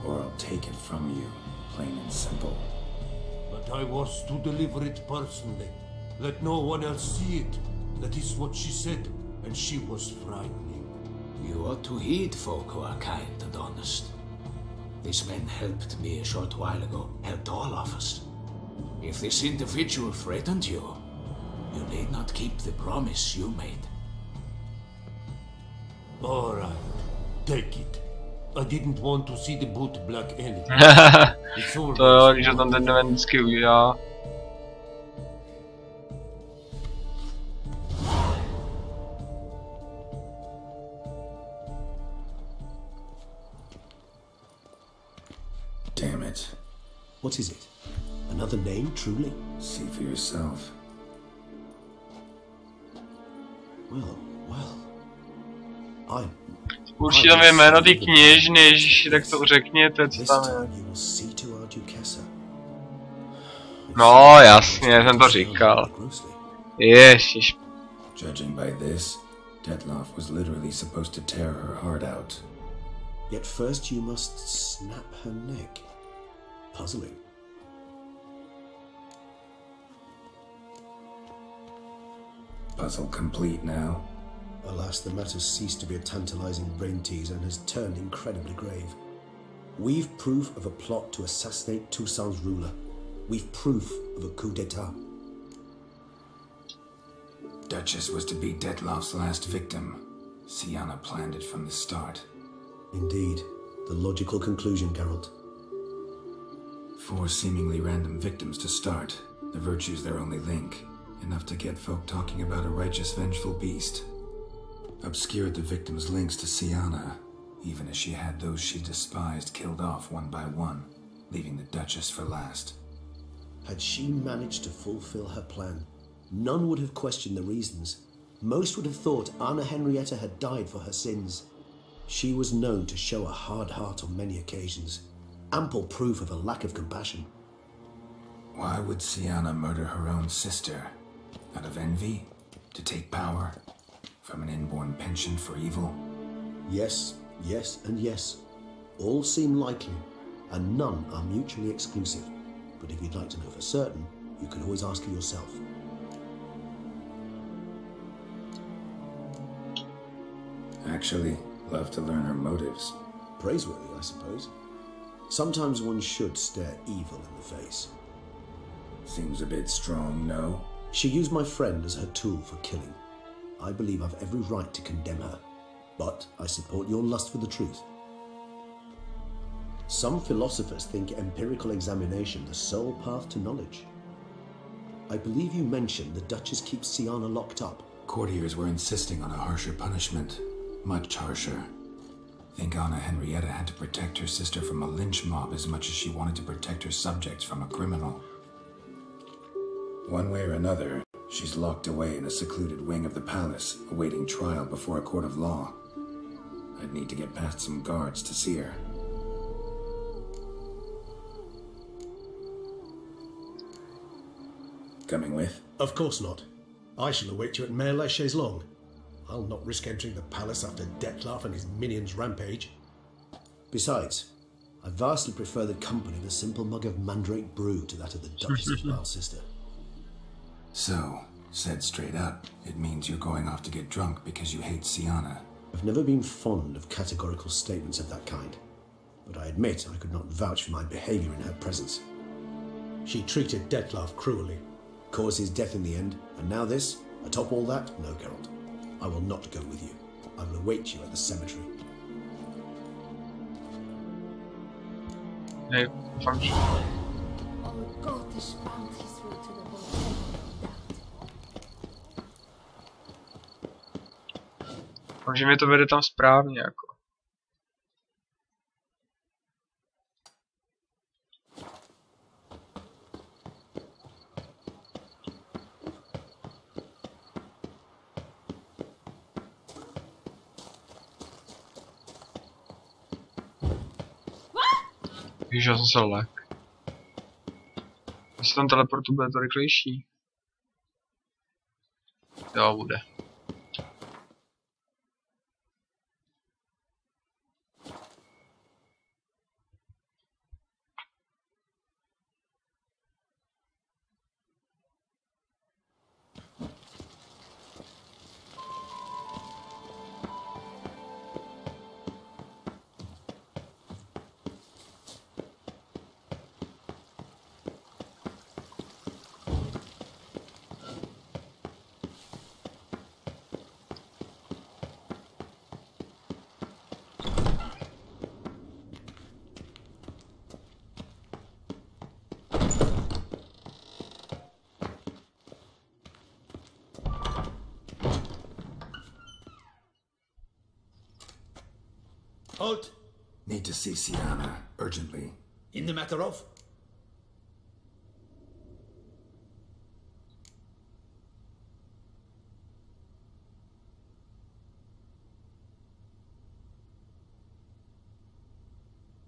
B: or I'll take it from you, plain and simple.
J: But I was to deliver it personally. Let no one else see it. That is what she said, and she was frightening.
H: You ought to heed folk who are kind and honest. This man helped me a short while ago, helped all of us. If this individual threatened you, you need not keep the promise you made.
J: All right, take it. I didn't want to see the boot black anyway. It's all
A: To jo, když ho tam ten event vždycky udělá.
B: Damn it.
C: What is it? Another name, truly?
B: See for yourself.
C: Well.
A: Určitě tam je jméno ty kněžny, ježiši, tak to řekněte, co tam je. No, jasně, jsem to říkal. Ježiš.
B: Judging by this, Dettlaff was literally supposed to tear her heart out.
C: Yet first you must snap her neck. Puzzling.
B: Puzzle complete now.
C: Alas, the matter ceased to be a tantalizing brain tease and has turned incredibly grave. We've proof of a plot to assassinate Toussaint's ruler. We've proof of a coup d'etat.
B: Duchess was to be Dettlaff's last victim. Sienna planned it from the start.
C: Indeed. The logical conclusion, Geralt.
B: 4 seemingly random victims to start. The virtue's their only link. Enough to get folk talking about a righteous, vengeful beast. Obscured the victims' links to Sienna, even as she had those she despised killed off one by one, leaving the Duchess for last.
C: Had she managed to fulfill her plan, none would have questioned the reasons. Most would have thought Anna Henrietta had died for her sins. She was known to show a hard heart on many occasions, ample proof of a lack of compassion.
B: Why would Sienna murder her own sister? Out of envy? To take power? From an inborn penchant for evil?
C: Yes, and yes. All seem likely, and none are mutually exclusive. But if you'd like to know for certain, you can always ask her yourself.
B: Actually, love to learn her motives.
C: Praiseworthy, I suppose. Sometimes one should stare evil in the face.
B: Seems a bit strong, no?
C: She used my friend as her tool for killing. I believe I've every right to condemn her, but I support your lust for the truth. Some philosophers think empirical examination the sole path to knowledge. I believe you mentioned the Duchess keeps Sienna locked up.
B: Courtiers were insisting on a harsher punishment. Much harsher. Think Anna Henrietta had to protect her sister from a lynch mob as much as she wanted to protect her subjects from a criminal. One way or another, she's locked away in a secluded wing of the palace, awaiting trial before a court of law. I'd need to get past some guards to see her. Coming with?
D: Of course not. I shall await you at Mare la Chaise-Longue. I'll not risk entering the palace after Dettlaff and his minions rampage.
C: Besides, I vastly prefer the company of a simple mug of mandrake brew to that of the Duchess's wild sister.
B: So, said straight up, it means you're going off to get drunk because you hate Sienna.
C: I've never been fond of categorical statements of that kind, but I admit I could not vouch for my behavior in her presence.
D: She treated Dettlaff cruelly.
C: Caused his death in the end, and now this? Atop all that? No, Geralt. I will not go with you. I will await you at the cemetery.
A: Hey, function.
F: Oh, God, this bound his way to the bottom.
A: Takže mi to vede tam správně, jako. Víš, já jsem se lek. Jestli tam teleportu bude to rychlejší. Jo, bude.
E: Halt!
B: Need to see Sienna urgently.
E: In the matter of?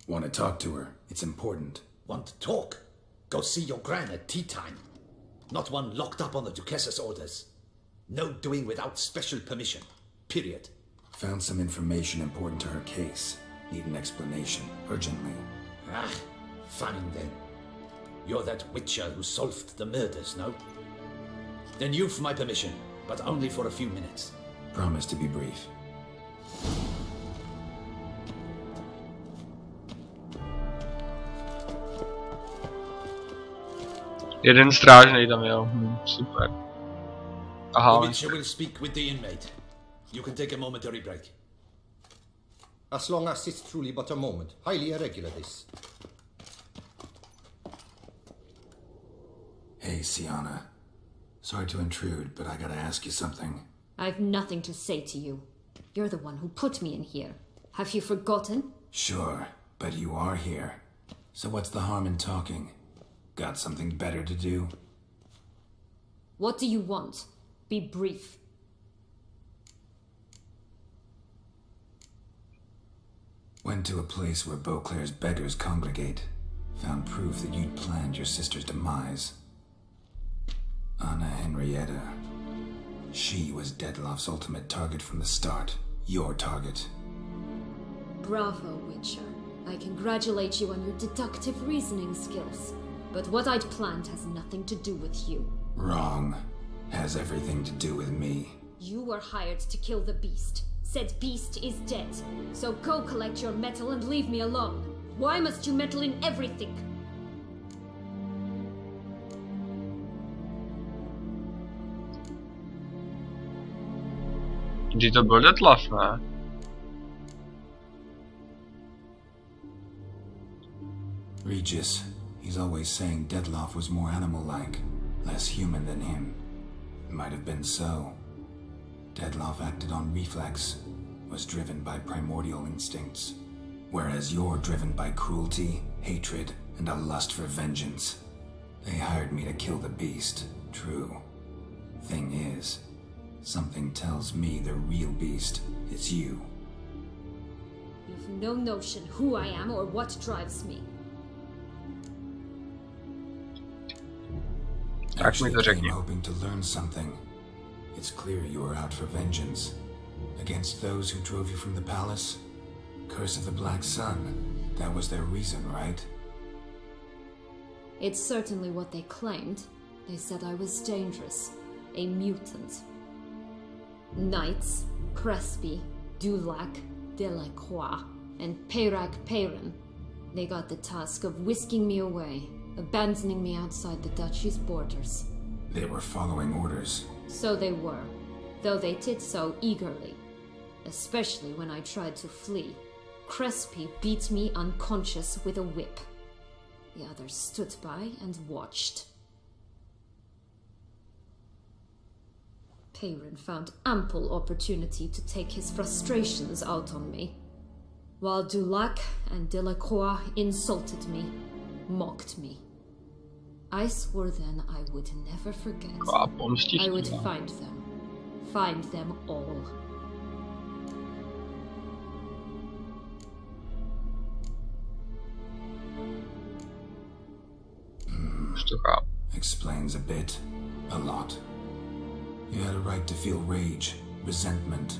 B: Want to talk to her. It's important.
E: Want to talk? Go see your gran at tea time. Not one locked up on the Duchess's orders. No doing without special permission. Period.
B: Found some information important to her case. Need an explanation. Urgently.
E: Ah, fine then. You're that witcher who solved the murders, no? Then you've my permission, but only for a few minutes.
B: Promise to be brief.
A: Jeden strážnej tam jel, super. Aha.
E: The witcher will speak with the inmate. You can take a momentary break.
K: As long as it's truly but a moment. Highly irregular, this.
B: Hey, Sienna. Sorry to intrude, but I gotta ask you something.
F: I've nothing to say to you. You're the one who put me in here. Have you forgotten?
B: Sure, but you are here. So what's the harm in talking? Got something better to do?
F: What do you want? Be brief.
B: Went to a place where Beauclair's beggars congregate. Found proof that you'd planned your sister's demise. Anna Henrietta. She was Dettlaff's ultimate target from the start. Your target.
F: Bravo, Witcher. I congratulate you on your deductive reasoning skills. But what I'd planned has nothing to do with you.
B: Wrong. Has everything to do with me.
F: You were hired to kill the beast. Said beast is dead. So go collect your metal and leave me alone. Why must you meddle in everything?
A: Kdy to byl Dettlaff, ne?
B: Regis. He's always saying Dettlaff was more animal-like, less human than him. Might have been so. Dettlaff acted on reflex, was driven by primordial instincts, whereas you're driven by cruelty, hatred, and a lust for vengeance. They hired me to kill the beast, true. Thing is, something tells me the real beast is you.
F: You've no notion who I am or what drives me.
B: Actually, I'm hoping to learn something. It's clear you were out for vengeance. Against those who drove you from the palace? Curse of the Black Sun. That was their reason, right?
F: It's certainly what they claimed. They said I was dangerous. A mutant. Knights, Crespi, Dulac, Delacroix, and Peyrac Peyran. They got the task of whisking me away, abandoning me outside the duchy's borders.
B: They were following orders.
F: So they were, though they did so eagerly. Especially when I tried to flee. Crespi beat me unconscious with a whip. The others stood by and watched. Peyran found ample opportunity to take his frustrations out on me, while Dulac and Delacroix insulted me, mocked me. I swore then I would never forget. I would find them all.
B: Explains a bit. A lot. You had a right to feel rage, resentment.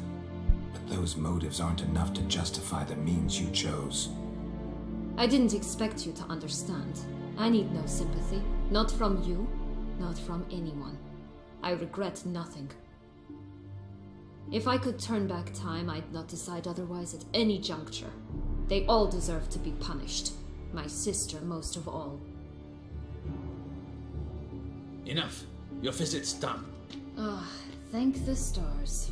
B: But those motives aren't enough to justify the means you chose.
F: I didn't expect you to understand. I need no sympathy. Not from you, not from anyone. I regret nothing. If I could turn back time, I'd not decide otherwise at any juncture. They all deserve to be punished. My sister most of all.
E: Enough. Your visit's done.
F: Ah, thank the stars.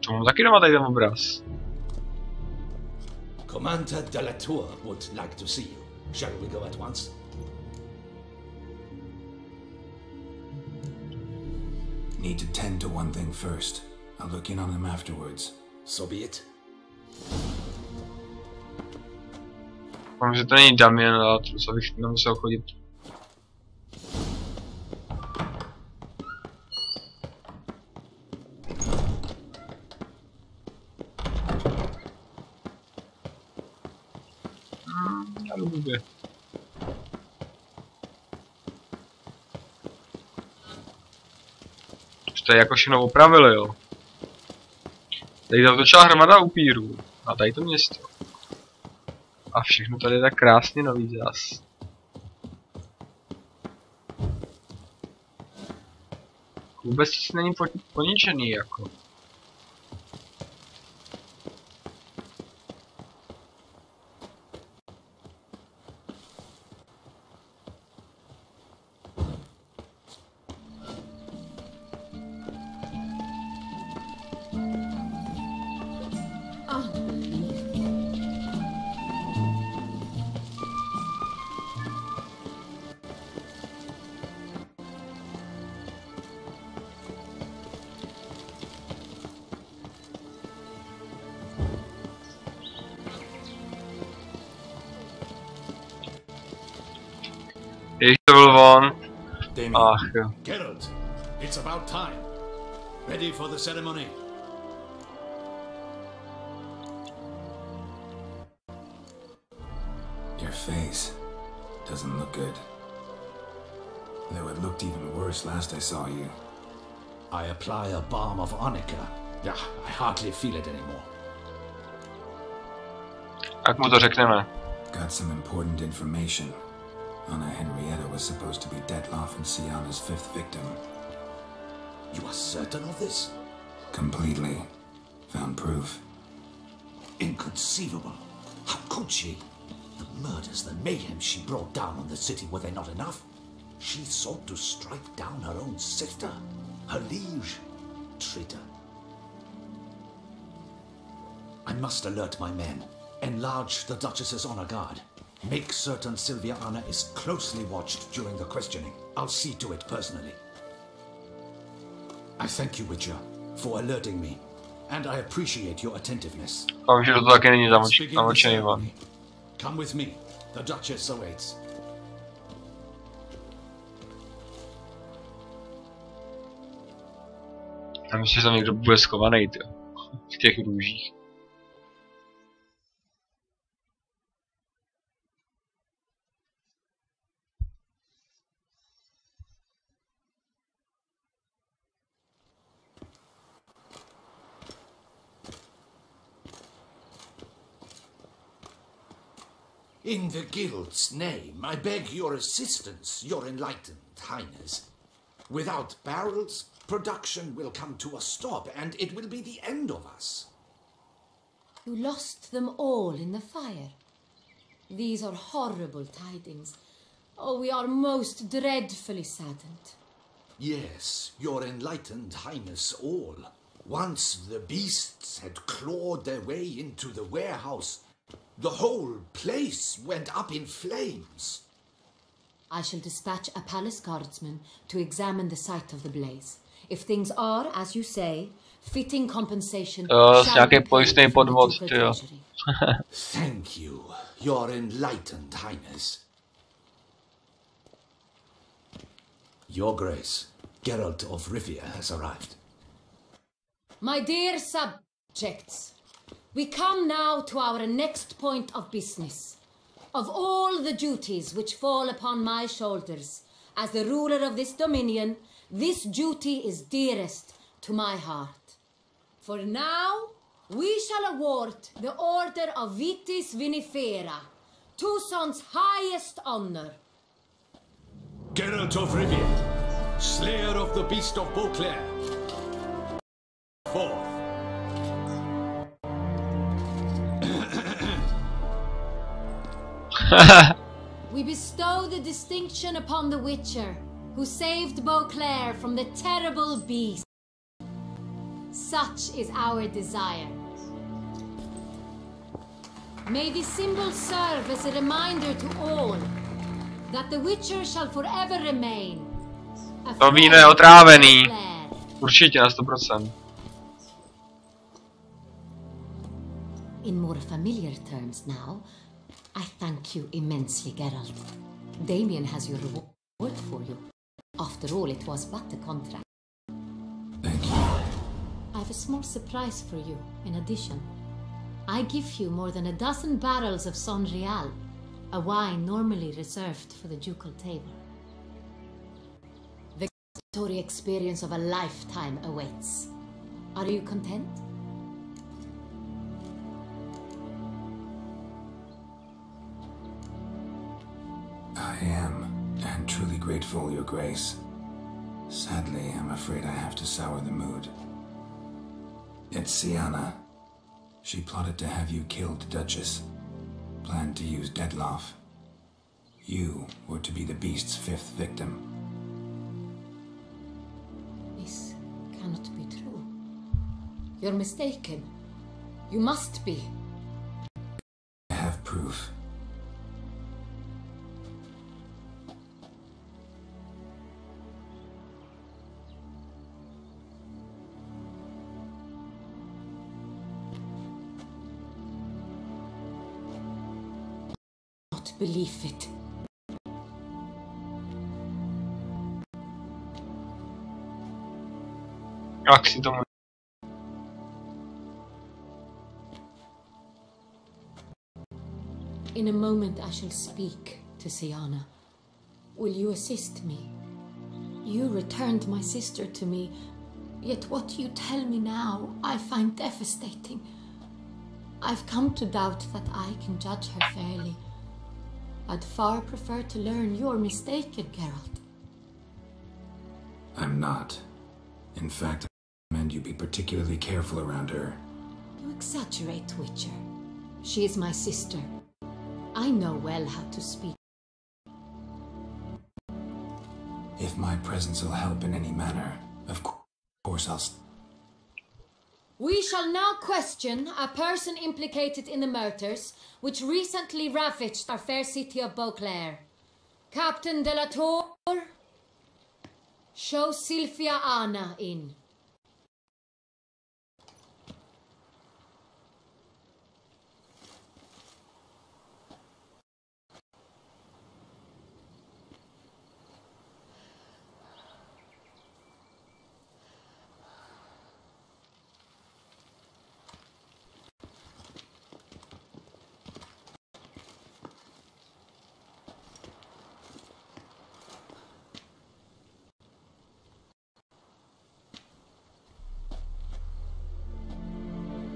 A: To mám taky doma tady ten obraz.
E: Commander de la Tour would like to see you. Shall we go at once?
B: Need to tend to one thing first. I'll look in on him afterwards.
E: So be it.
A: Mám, že to není Damien, ale to bych nemusel chodit. Už to jako všechno opravili, jo. Tady zautočila hromada upírů. A tady to město. A všechno tady je tak krásně nový zas. Vůbec nic není poničený, jako. Jež to byl von. Ach jo.
E: Geralt, it's about time. Ready for the ceremony.
B: Your face doesn't look good. Though it looked even worse last I saw you.
E: I apply a balm of arnica. Yeah, I hardly feel it anymore.
A: Jak mu to řekneme?
B: Got some important information. Anna Henrietta was supposed to be Detloff and Sienna's fifth victim.
E: You are certain of this?
B: Completely. Found proof.
E: Inconceivable. How could she? The murders, the mayhem she brought down on the city, were they not enough? She sought to strike down her own sister, her liege. Traitor. I must alert my men. Enlarge the Duchess's honor guard. Make certain Sylvia Anna is closely watched during the questioning. I'll see to it personally. I thank you, Witcher, for alerting me, and I appreciate your attentiveness.
A: Že to taky není zamočený von.
E: Come with me. The Duchess awaits.
A: Já myslím, že tam někdo bude schovaný, ty, v těch růžích.
E: In the Guild's name, I beg your assistance, your enlightened highness. Without barrels, production will come to a stop, and it will be the end of us.
F: You lost them all in the fire. These are horrible tidings. Oh, we are most dreadfully saddened.
E: Yes, your enlightened highness all. Once the beasts had clawed their way into the warehouse, the whole place went up in flames.
F: I shall dispatch a palace guardsman to examine the site of the blaze. If things are, as you say, fitting compensation shall be paid from the ducal treasury.
E: Thank you, your enlightened highness. Your Grace, Geralt of Rivia has arrived.
F: My dear subjects, we come now to our next point of business. Of all the duties which fall upon my shoulders, as the ruler of this dominion, this duty is dearest to my heart. For now, we shall award the Order of Vitis Vinifera, Tuson's highest honor.
E: Geralt of Rivia, slayer of the beast of Beauclair. 4.
F: We bestow the distinction upon the Witcher, who saved Beauclair from the terrible beast. Such is our desire. May this symbol serve as a reminder to all that the Witcher shall forever remain.
A: To víno je otrávený. Určitě na 100%.
F: In more familiar terms now, I thank you immensely, Geralt. Damien has your reward for you. After all, it was but a contract.
B: Thank you.
F: I have a small surprise for you, in addition. I give you more than a dozen barrels of Sonreal, a wine normally reserved for the ducal table. The story experience of a lifetime awaits. Are you content?
B: I am, and truly grateful, Your Grace. Sadly, I'm afraid I have to sour the mood. It's Sienna. She plotted to have you killed, Duchess. Planned to use Deadloff. You were to be the beast's 5th victim.
F: This cannot be true. You're mistaken. You must be.
B: I have proof.
F: Believe it.
A: Akci tomu.
F: In a moment I shall speak to Sienna. Will you assist me? You returned my sister to me, yet what you tell me now I find devastating. I've come to doubt that I can judge her fairly. I'd far prefer to learn you're mistaken, Geralt.
B: I'm not. In fact, I recommend you be particularly careful around her.
F: You exaggerate, Witcher. She is my sister. I know well how to speak.
B: If my presence will help in any manner, of course I'll...
F: We shall now question a person implicated in the murders which recently ravaged our fair city of Beauclair. Captain de la Tour, show Sylvia Anna in.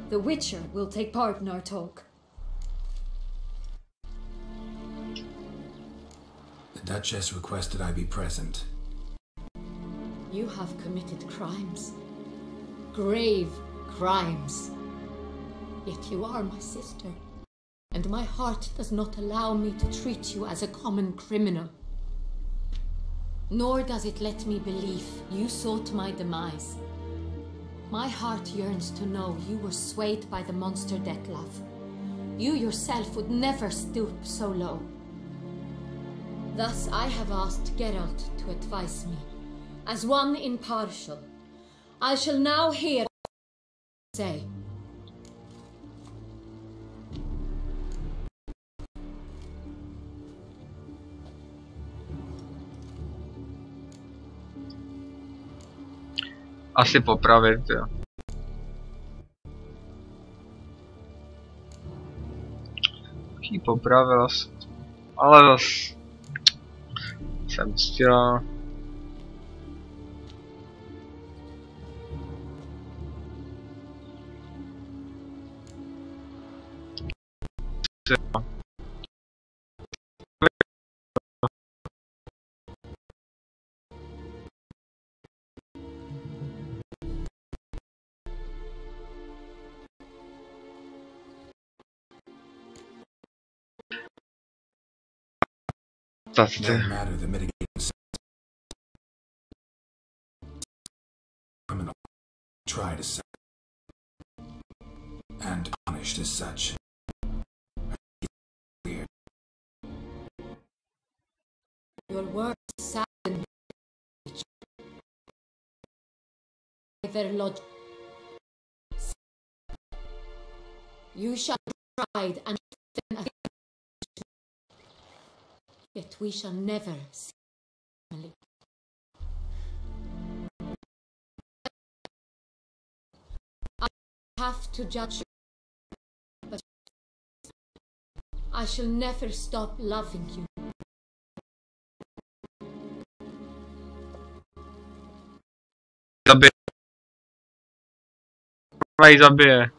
F: The Witcher will take part in our talk.
B: The Duchess requested I be present.
F: You have committed crimes. Grave crimes. Yet you are my sister. And my heart does not allow me to treat you as a common criminal. Nor does it let me believe you sought my demise. My heart yearns to know you were swayed by the monster Dettlaff. You yourself would never stoop so low. Thus I have asked Geralt to advise me, as one impartial. I shall now hear say.
A: Asi popravit, jo. Jaký popravil asi. Ale zas... jsem ctila.
B: No matter the mitigating criminal tried as such and punished as such.
F: Your words sadden me. Their logic. You shall be tried and yet we shall never see family. I have to judge you, but I shall never stop loving you.
A: Zabije.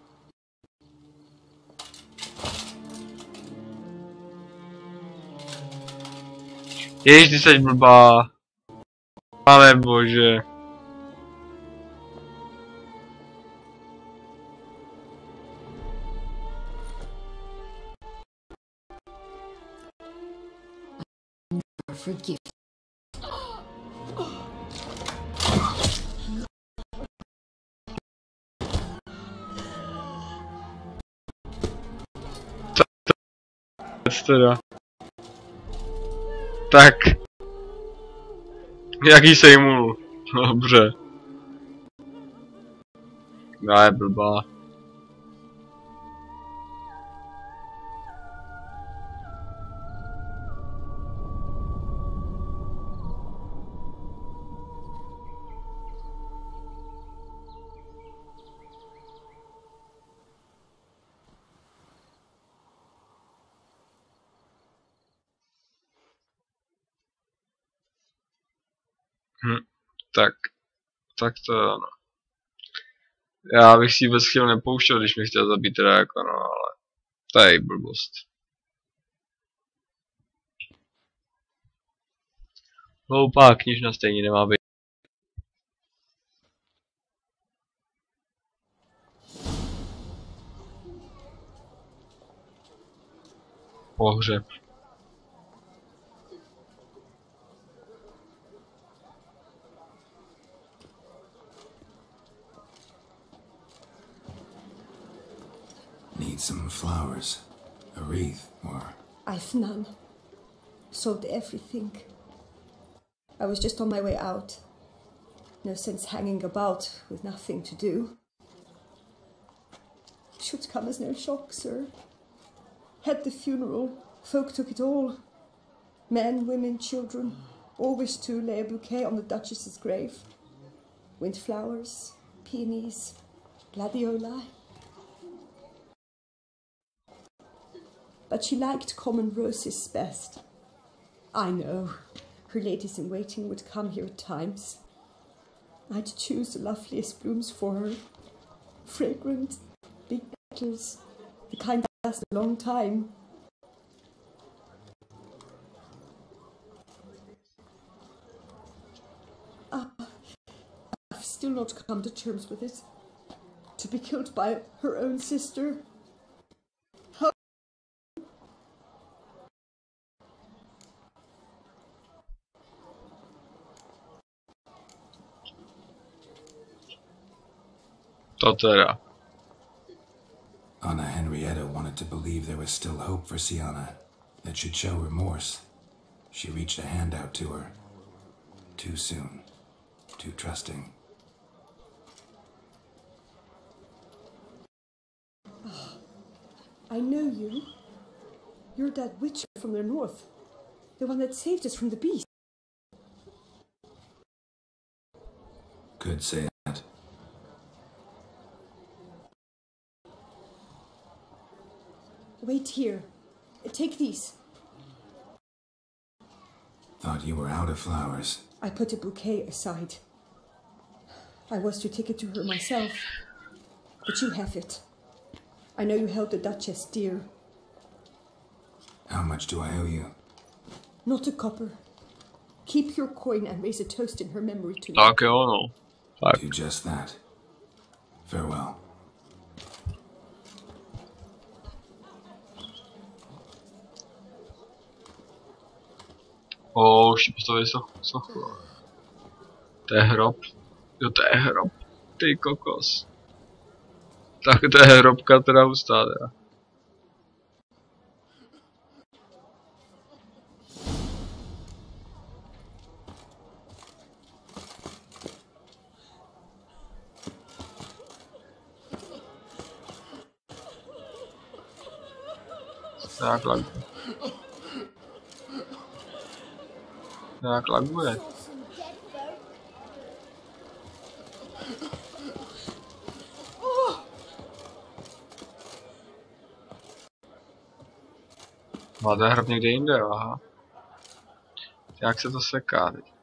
A: Ježiš, ty seš blbá. Pane bože.
F: Forgive.
A: Teda. Tak. Jaký sejmul. Dobře. Já je blbá. Tak to ano. Já bych si vůbec chtěl nepouštěl, když mě chtěl zabít teda jako no, ale to je blbost. Hloupá knižna stejně nemá být. Pohřeb.
B: Need some flowers, a wreath, or...
L: I've none. Sold everything. I was just on my way out. No sense hanging about with nothing to do. Should come as no shock, sir. Had the funeral, folk took it all. Men, women, children, all wished to lay a bouquet on the Duchess's grave. Windflowers, peonies, gladioli. But she liked common roses best. I know, her ladies-in-waiting would come here at times. I'd choose the loveliest blooms for her. Fragrant, big petals, the kind that last a long time. I've still not come to terms with it. To be killed by her own sister.
B: Anna Henrietta wanted to believe there was still hope for Sienna, that she'd show remorse. She reached a hand out to her. Too soon. Too trusting.
L: Oh, I know you. You're that witch from the north. The one that saved us from the beast.
B: Could say that.
L: Wait here. Take these.
B: Thought you were out of flowers.
L: I put a bouquet aside. I was to take it to her myself. But you have it. I know you held the Duchess dear.
B: How much do I owe you?
L: Not a copper. Keep your coin and raise a toast in her memory to
A: Tak jo, no. Tak.
B: Do just that. Farewell.
A: Už postavili sochu. To je hrob. Jo, to je hrob. Ty kokos. Tak to je hrobka teda hustá teda. Nějak laguje. Máte hrob někde jinde, aha. Jak se to seká teď?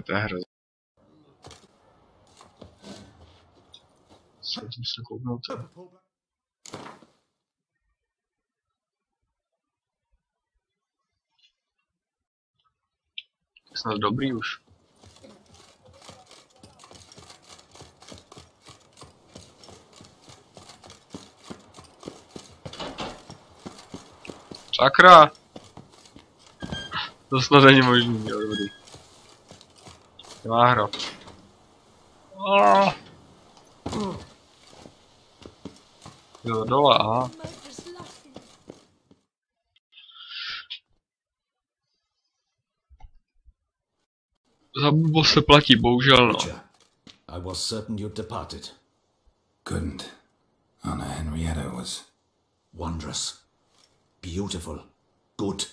A: To je hrozné. Co tím se kouknout? Snad dobrý už. Sakra! To snad není možný, jo, dobrý. Má hro. Jo, dole, aha. Za blbost se platí, bohužel, no.
E: I was certain you'd departed.
B: Couldn't. Anna Henrietta was
E: Wondrous. Beautiful. Good.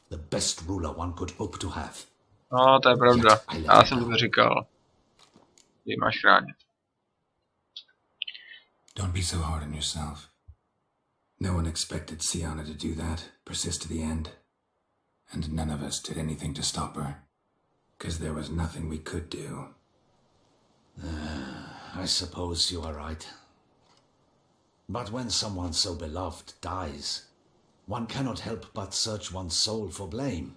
E: The best ruler one could hope to have.
A: No, to je pravda. Já jsem to říkal. Ty máš chránit.
B: Don't be so hard on yourself. No one expected Sienna to do that, persist to the end. And none of us did anything to stop her. 'Cause there was nothing we could do.
E: I suppose you are right. But when someone so beloved dies, one cannot help but search one's soul for blame.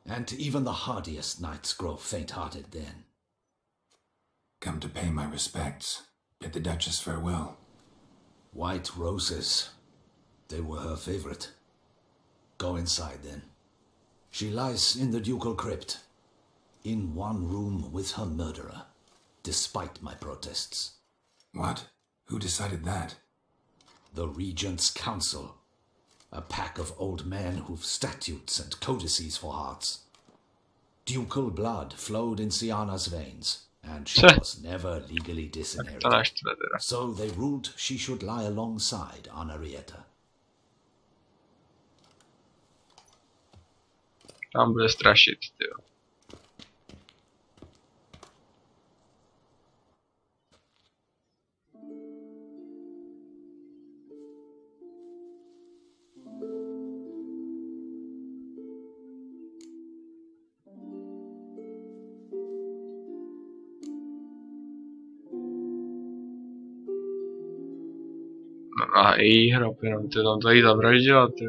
E: And even the hardiest knights grow faint-hearted then.
B: Come to pay my respects. Bid the Duchess farewell.
E: White roses. They were her favorite. Go inside then. She lies in the ducal crypt. In one room with her murderer. Despite my protests.
B: What? Who decided that?
E: The Regent's Council. A pack of old men who've statutes and codices for hearts. Ducal blood flowed in Sienna's veins, and she was never legally disinherited. So they ruled she should lie alongside Anarietta.
A: Tam bude strašit, jo. A její hrob, jenom ty tam tady zavraždila, ty.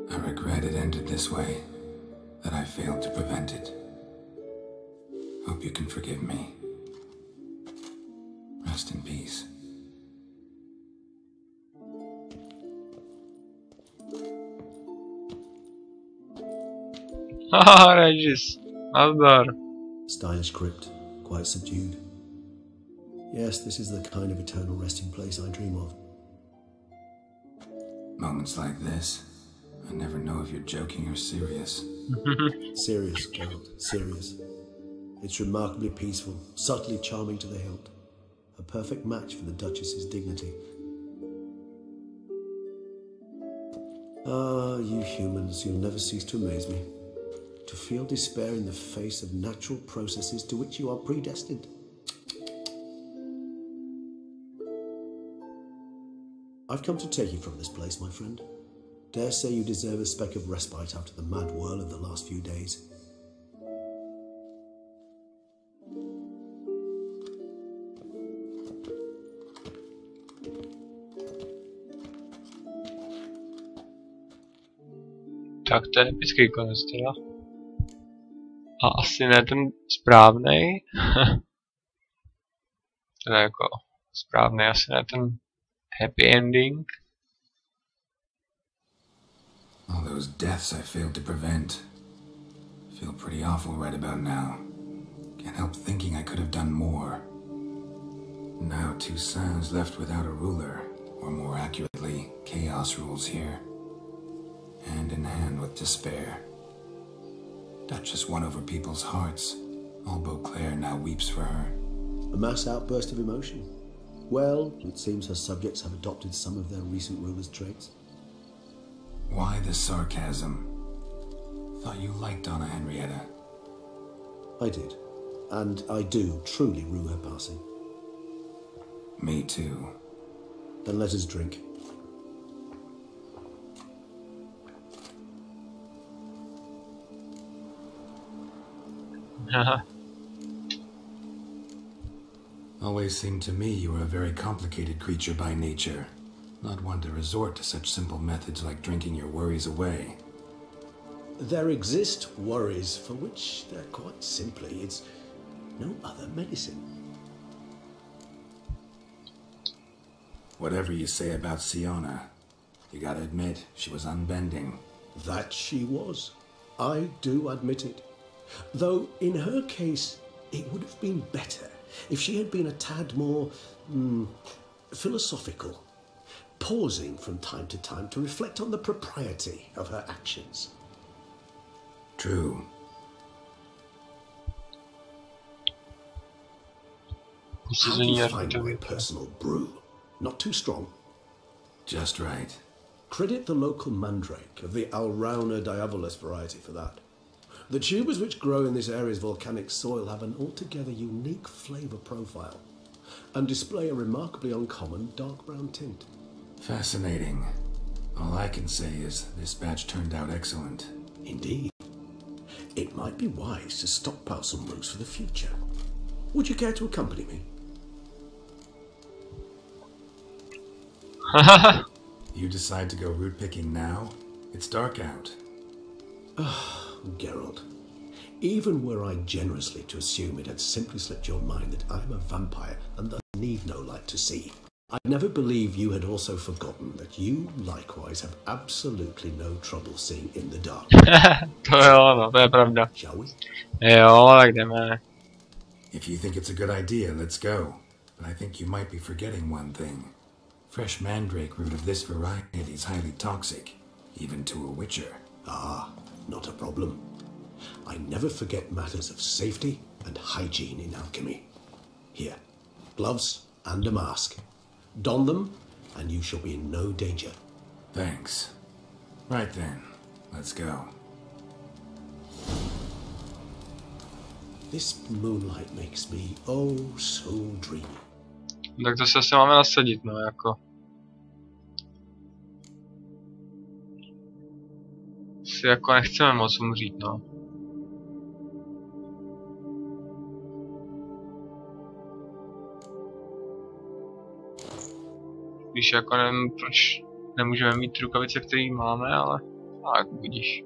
B: I regret it ended this way, that I failed to prevent it. Hope you can forgive me. Rest in peace.
A: Haha, Regis. Nazdar.
D: Stylish crypt, quite subdued. Yes, this is the kind of eternal resting place I dream of.
B: Moments like this, I never know if you're joking or serious.
D: Serious, Geralt, serious. It's remarkably peaceful, subtly charming to the hilt. A perfect match for the Duchess's dignity. Ah, you humans, you'll never cease to amaze me. To feel despair in the face of natural processes to which you are predestined. I've come to take you from this place, my friend. Dare say you deserve a speck of respite after the mad whirl of the last few days.
A: Tak to je epický konec teda. A asi ne ten správnej. Teda jako správnej, asi ne ten happy ending.
B: All those deaths I failed to prevent. Feel pretty awful right about now. Can't help thinking I could have done more. Now Toussaint's left without a ruler, or more accurately, chaos rules here. Hand in hand with despair. Duchess won over people's hearts. All Beauclair now weeps for her.
C: A mass outburst of emotion. Well, it seems her subjects have adopted some of their recent ruler's traits.
B: Why the sarcasm? Thought you liked Donna Henrietta.
C: I did. And I do truly rue her passing.
B: Me too.
C: Then let us drink.
B: Always seemed to me you were a very complicated creature by nature. Not one to resort to such simple methods like drinking your worries away.
D: There exist worries for which they're quite simply, it's no other medicine.
B: Whatever you say about Siona, you gotta admit, she was unbending.
D: That she was. I do admit it. Though, in her case, it would have been better if she had been a tad more philosophical, pausing from time to time to reflect on the propriety of her actions.
B: True.
D: How do you find my personal brew? Not too strong?
B: Just right.
D: Credit the local mandrake of the Alrauna diabolus variety for that. The tubers which grow in this area's volcanic soil have an altogether unique flavour profile and display a remarkably uncommon dark brown tint.
B: Fascinating. All I can say is this batch turned out excellent.
D: Indeed. It might be wise to stockpile some brews for the future. Would you care to accompany me?
B: You decide to go root picking now? It's dark out.
D: Geralt, even were I generously to assume it had simply slipped your mind that I am a vampire and thus need no light to see, I'd never believe you had also forgotten that you likewise have absolutely no trouble seeing in the dark.
A: To jo, no, to je pravda.
D: Shall we?
A: Jo, tak jdeme.
B: If you think it's a good idea, let's go. But I think you might be forgetting one thing. Fresh mandrake root of this variety is highly toxic, even to a witcher.
D: Ah, not a problem. I never forget matters of safety and hygiene in alchemy. Here, gloves and a mask. Don them, and you shall be in no danger.
B: Thanks. Right then, let's go.
D: This moonlight makes me oh so dreamy.
A: Tak to se asi máme nasadit, no, jako. Si jako nechceme moc umřít, no. Když jako nevím, proč nemůžeme mít rukavice, které máme, ale tak budíš.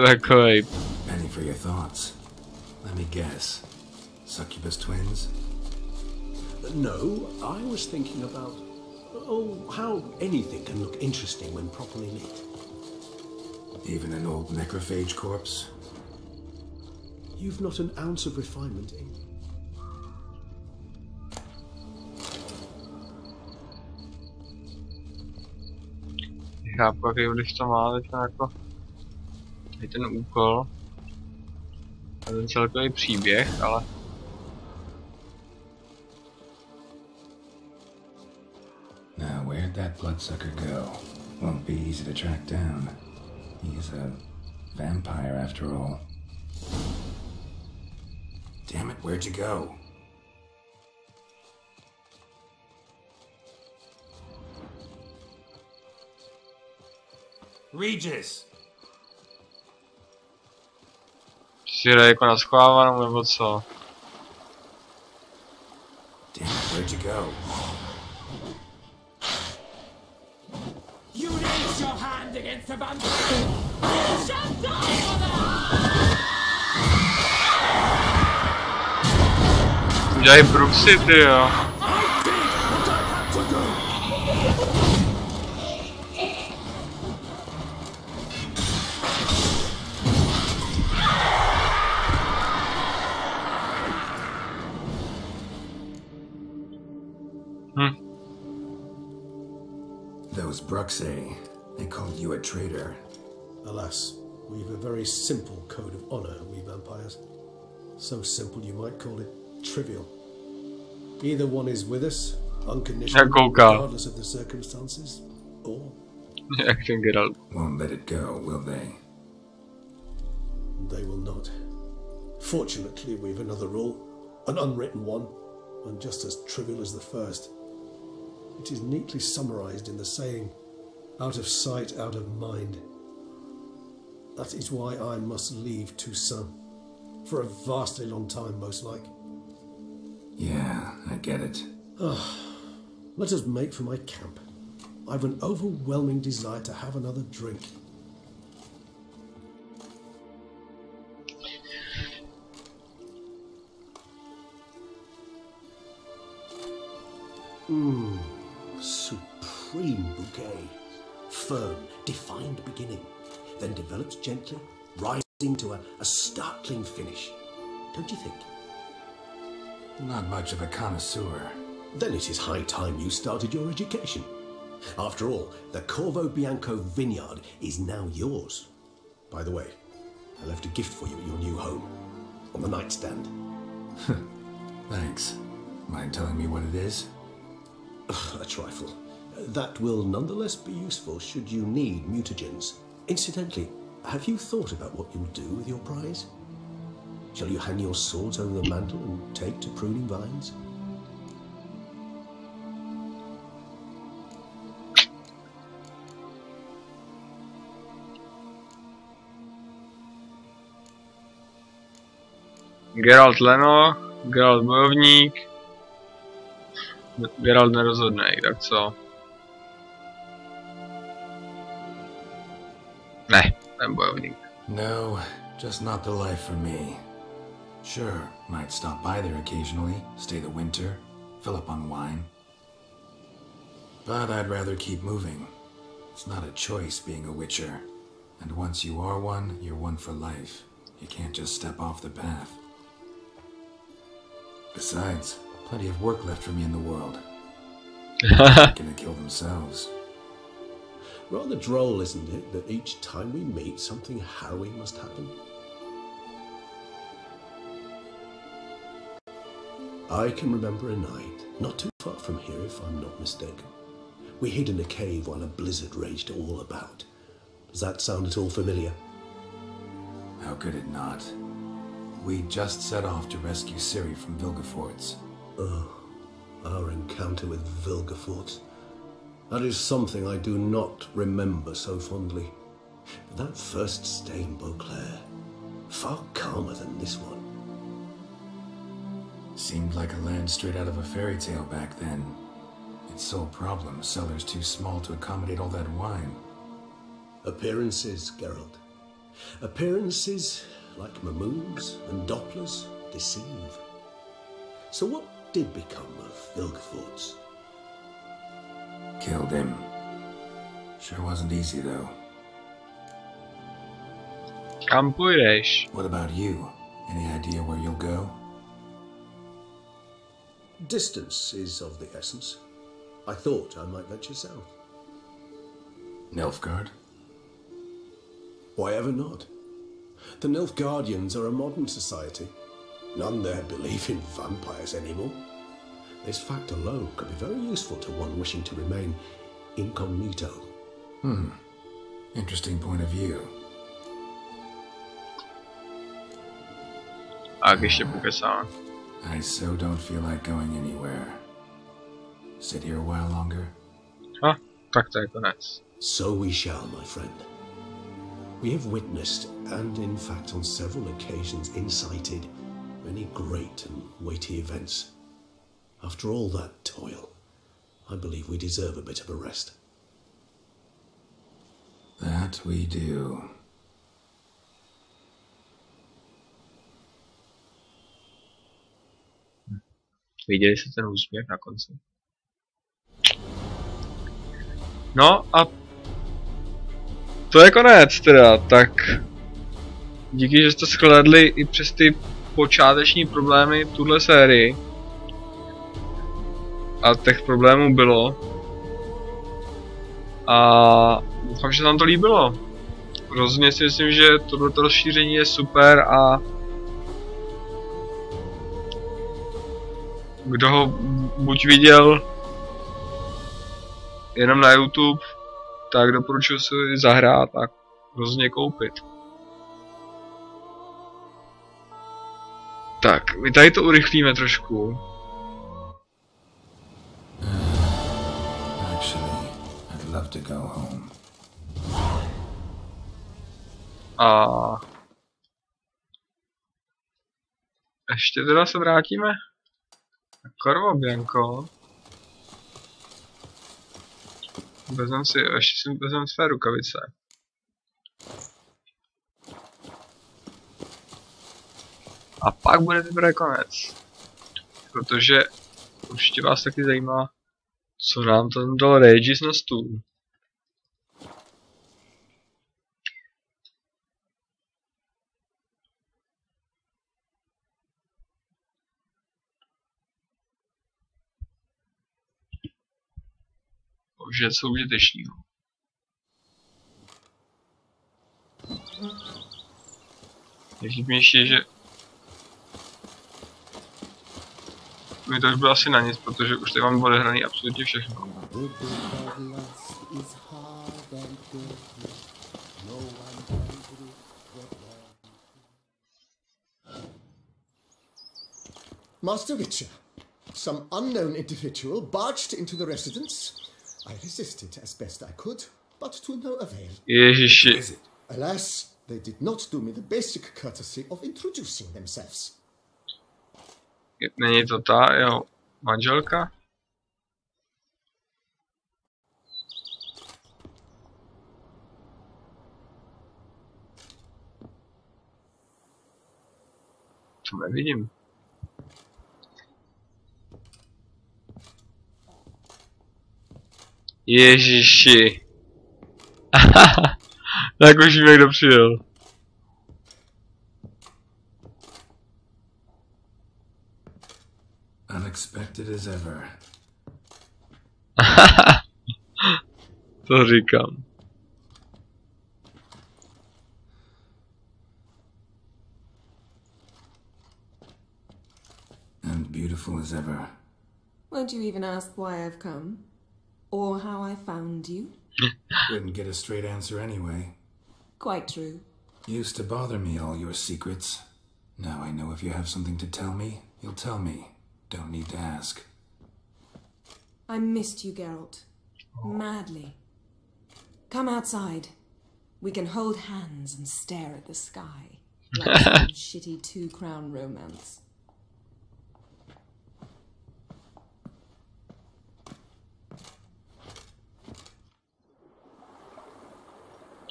A: Takovej.
B: Penny for your thoughts. Let me guess. Succubus twins?
D: No, I was thinking about, how anything can look interesting when properly lit.
B: Even an old necrophage corpse?
D: You've not an ounce of refinement in you.
A: Chápu, jaký vliv to má teď jako ten úkol. A ten celkový příběh, ale...
B: Now, where'd that bloodsucker go? Won't be easy to track down. He's a vampire after all. Damn it, where'd you go?
J: Regis!
A: Si jde jako na schovávanou nebo co?
B: Damn it, where'd you go?
G: You raise your hand against the vampire! You shall die for that!
A: Udělej bruxy, ty jo.
G: I did what I had
B: Those Bruxay, they called you a traitor.
D: Alas, we've a very simple code of honor, we vampires. So simple you might call it trivial. Either one is with us, unconditional, regardless of the circumstances, or...
B: Won't let it go, will they?
D: They will not. Fortunately, we've another rule, an unwritten one, and just as trivial as the first. It is neatly summarized in the saying, out of sight, out of mind. That is why I must leave Toussaint. For a vastly long time, most like.
B: Yeah, I get it.
D: Let us make for my camp. I've an overwhelming desire to have another drink.
C: Supreme bouquet. Firm, defined beginning, then develops gently, rising to a startling finish. Don't you think?
B: Not much of a connoisseur.
C: Then it is high time you started your education. After all, the Corvo Bianco vineyard is now yours. By the way, I left a gift for you at your new home, on the nightstand.
B: Thanks. Mind telling me what it is?
C: A trifle. That will nonetheless be useful should you need mutagens. Incidentally, have you thought about what you'll do with your prize? Shall you hang your swords over the mantle and take to pruning vines?
A: Geralt Leno, Geralt bojovník, Geralt nerozhodnej, tak co? Ne, ten bojovník.
B: No, just not the life for me. Sure, might stop by there occasionally, stay the winter, fill up on wine. But I'd rather keep moving. It's not a choice being a witcher. And once you are one, you're one for life. You can't just step off the path. Besides, plenty of work left for me in the world. They're gonna kill themselves.
C: Rather droll, isn't it, that each time we meet, something harrowing must happen? I can remember a night, not too far from here if I'm not mistaken. We hid in a cave while a blizzard raged all about. Does that sound at all familiar?
B: How could it not? We just set off to rescue Ciri from Vilgefortz.
C: Oh, our encounter with Vilgefortz. That is something I do not remember so fondly. But that first stay in Beauclair, far calmer than this one.
B: Seemed like a land straight out of a fairy tale back then. Its sole problem, cellars too small to accommodate all that wine.
C: Appearances, Geralt. Appearances, like Mamoons and Dopplers, deceive. So what did become of Vilgefortz?
B: Killed him. Sure wasn't easy, though.
A: Kam půjdeš?
B: What about you? Any idea where you'll go?
C: Distance is of the essence. I thought I might venture south.
B: Nilfgaard?
C: Why ever not? The Nilfgaardians are a modern society. None there believe in vampires anymore. This fact alone could be very useful to one wishing to remain incognito.
B: Interesting point of view.
A: A když je pokecá.
B: I so don't feel like going anywhere. Sit here a while longer?
A: Tak to je konec.
C: So we shall, my friend. We have witnessed, and in fact on several occasions incited, many great and weighty events. After all that toil, I believe we deserve a bit of a rest.
B: That we do.
A: Viděli jste ten úsměv na konci. No a to je konec teda, tak díky, že jste shlédli i přes ty počáteční problémy tuhle sérii. A těch problémů bylo. A doufám, že se vám to líbilo. Rozhodně si myslím, že tohleto rozšíření je super a kdo ho buď viděl jenom na YouTube, tak doporučuji si zahrát a rozhodně koupit. Tak, my tady to urychlíme trošku.
B: Actually, I'd love to go home.
A: A ještě teda se vrátíme na Korvo Bianco. Ještě si vezmem své rukavice. A pak bude teprve konec. Protože určitě vás taky zajímá, co nám tam dal Regis na stůl. Že je co užitečného. Nejvtipnější je, že mi to už bylo asi na nic, protože už tady mám odehraný absolutně všechno.
D: Master Witcher, some unknown individual barged into the residence. I resisted as best I could, but to no avail.
A: Ježiši.
D: Alas, they did not do me the basic courtesy of introducing themselves.
A: Není to ta jeho manželka? To nevidím. Ježiši. Tak už víme, kdo přijel.
B: Unexpected as ever.
A: To říkám.
B: And beautiful as ever.
L: Won't you even ask why I've come? Or how I found you?
B: Wouldn't get a straight answer anyway.
L: Quite true.
B: Used to bother me, all your secrets. Now I know if you have something to tell me, you'll tell me. Don't need to ask.
L: I missed you, Geralt. Madly. Come outside. We can hold hands and stare at the sky. Like some shitty two-crown romance.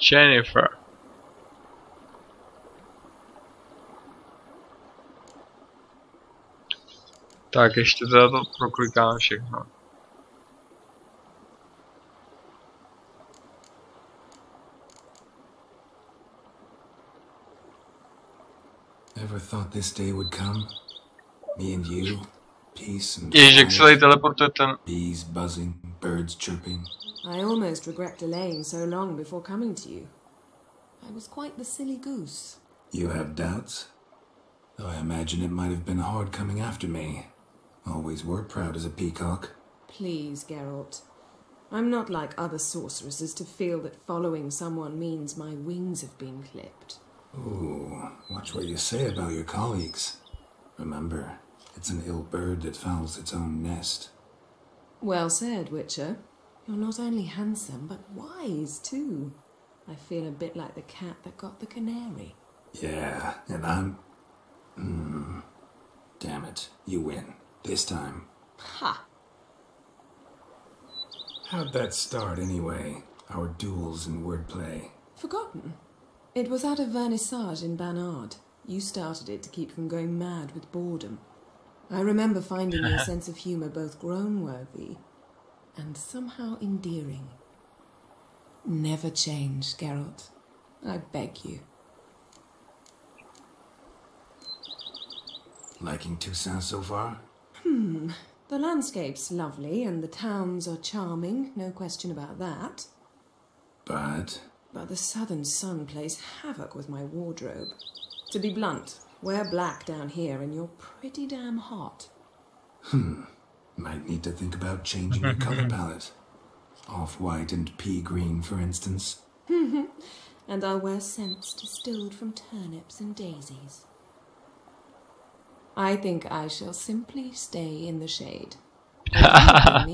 A: Jennifer. Tak ještě teda to proklikám všechno.
B: Ever thought this day would come? Me and you, peace and
A: Ježiš, jak se tady teleportuje ten...
B: bees buzzing, birds chirping.
L: I almost regret delaying so long before coming to you. I was quite the silly goose.
B: You have doubts? Though I imagine it might have been hard coming after me. Always were proud as a peacock.
L: Please, Geralt. I'm not like other sorceresses to feel that following someone means my wings have been clipped.
B: Ooh, watch what you say about your colleagues. Remember, it's an ill bird that fouls its own nest.
L: Well said, Witcher. You're not only handsome, but wise, too. I feel a bit like the cat that got the canary.
B: Yeah, and I'm... Damn it, you win. This time.
L: Ha!
B: How'd that start, anyway? Our duels and wordplay.
L: Forgotten? It was at a vernissage in Banard. You started it to keep from going mad with boredom. I remember finding your sense of humour both groan-worthy and somehow endearing. Never change, Geralt. I beg you.
B: Liking Toussaint so far?
L: The landscape's lovely and the towns are charming, no question about that.
M: But the southern sun plays havoc with my wardrobe. To be blunt, wear black down here and you're pretty damn hot.
B: Might need to think about changing your color palette. Off-white and pea green, for instance.
M: And I'll wear scents distilled from turnips and daisies. I think I shall simply stay in the shade. At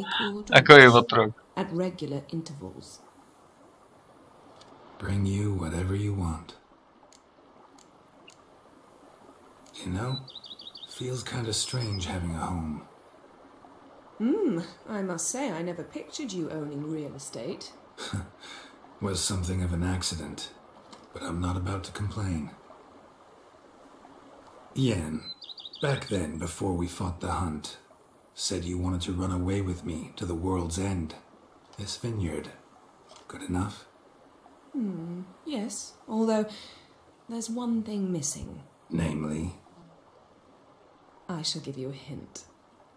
M: regular intervals.
B: Bring you whatever you want. You know, feels kind of strange having a home.
M: I must say I never pictured you owning real estate.
B: Was something of an accident, but I'm not about to complain. Yen, back then, before we fought the hunt, said you wanted to run away with me to the world's end. This vineyard. Good enough?
M: Yes, although there's one thing missing.
B: Namely?
M: I shall give you a hint.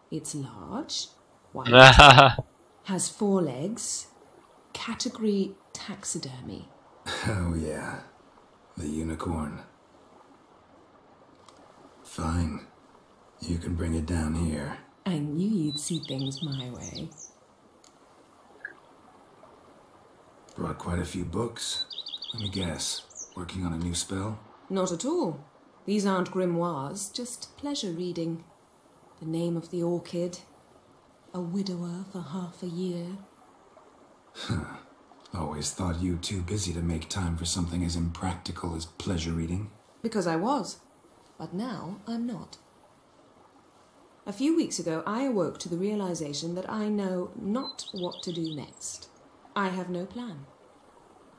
M: It's large, white, has 4 legs, category taxidermy.
B: Oh yeah, the unicorn. Fine. You can bring it down here.
M: I knew you'd see things my way.
B: Brought quite a few books. Let me guess. Working on a new spell?
M: Not at all. These aren't grimoires, just pleasure reading. The Name of the Orchid. A widower for half a year.
B: Always thought you too busy to make time for something as impractical as pleasure reading.
M: Because I was. But now I'm not. A few weeks ago, I awoke to the realization that I know not what to do next. I have no plan.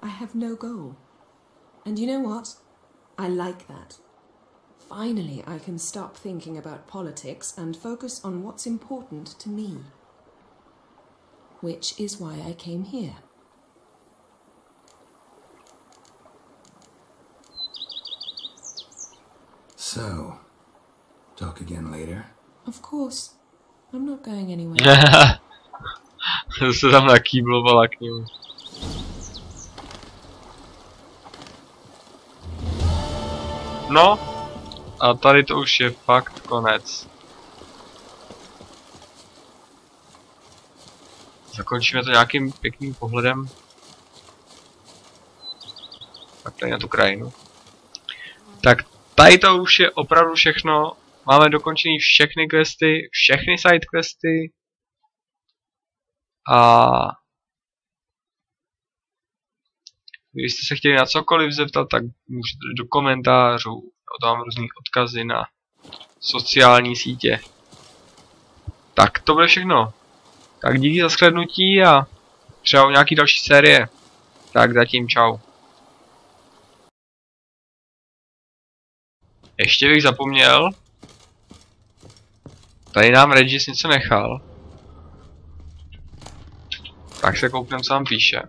M: I have no goal. And you know what? I like that. Finally, I can stop thinking about politics and focus on what's important to me. Which is why I came here.
B: So, talk again later?
M: Of course. I'm not going anywhere.
A: Se tam nakýblovala k němu. No, a tady to už je fakt konec. Zakončíme to nějakým pěkným pohledem. Tak tady na tu krajinu. Tak tady to už je opravdu všechno. Máme dokončený všechny questy, všechny side questy. A když jste se chtěli na cokoliv zeptat, tak můžete do komentářů. Dám různý odkazy na sociální sítě. Tak to bude všechno. Tak díky za shlédnutí a třeba u nějaký další série. Tak zatím čau. Ještě bych zapomněl. Tady nám Regis něco nechal. Tak se kouknem, co nám píše.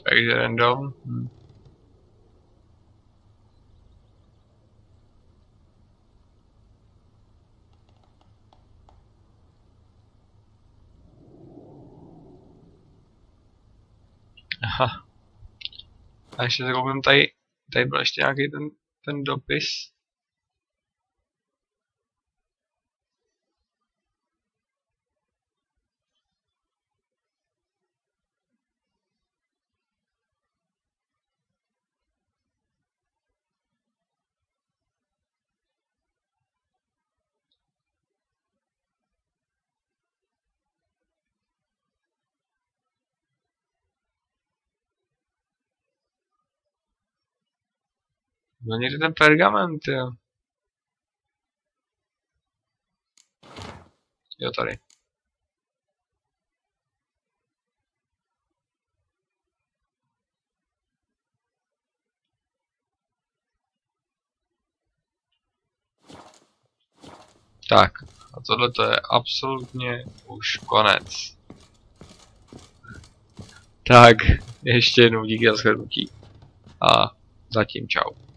A: Takže random. Aha. A ještě se kouknem tady byl ještě nějaký ten dopis. No někde ten pergament, jo. Jo, tady. Tak, a tohle to je absolutně už konec. Tak, ještě jednou díky za shlednutí. A zatím čau.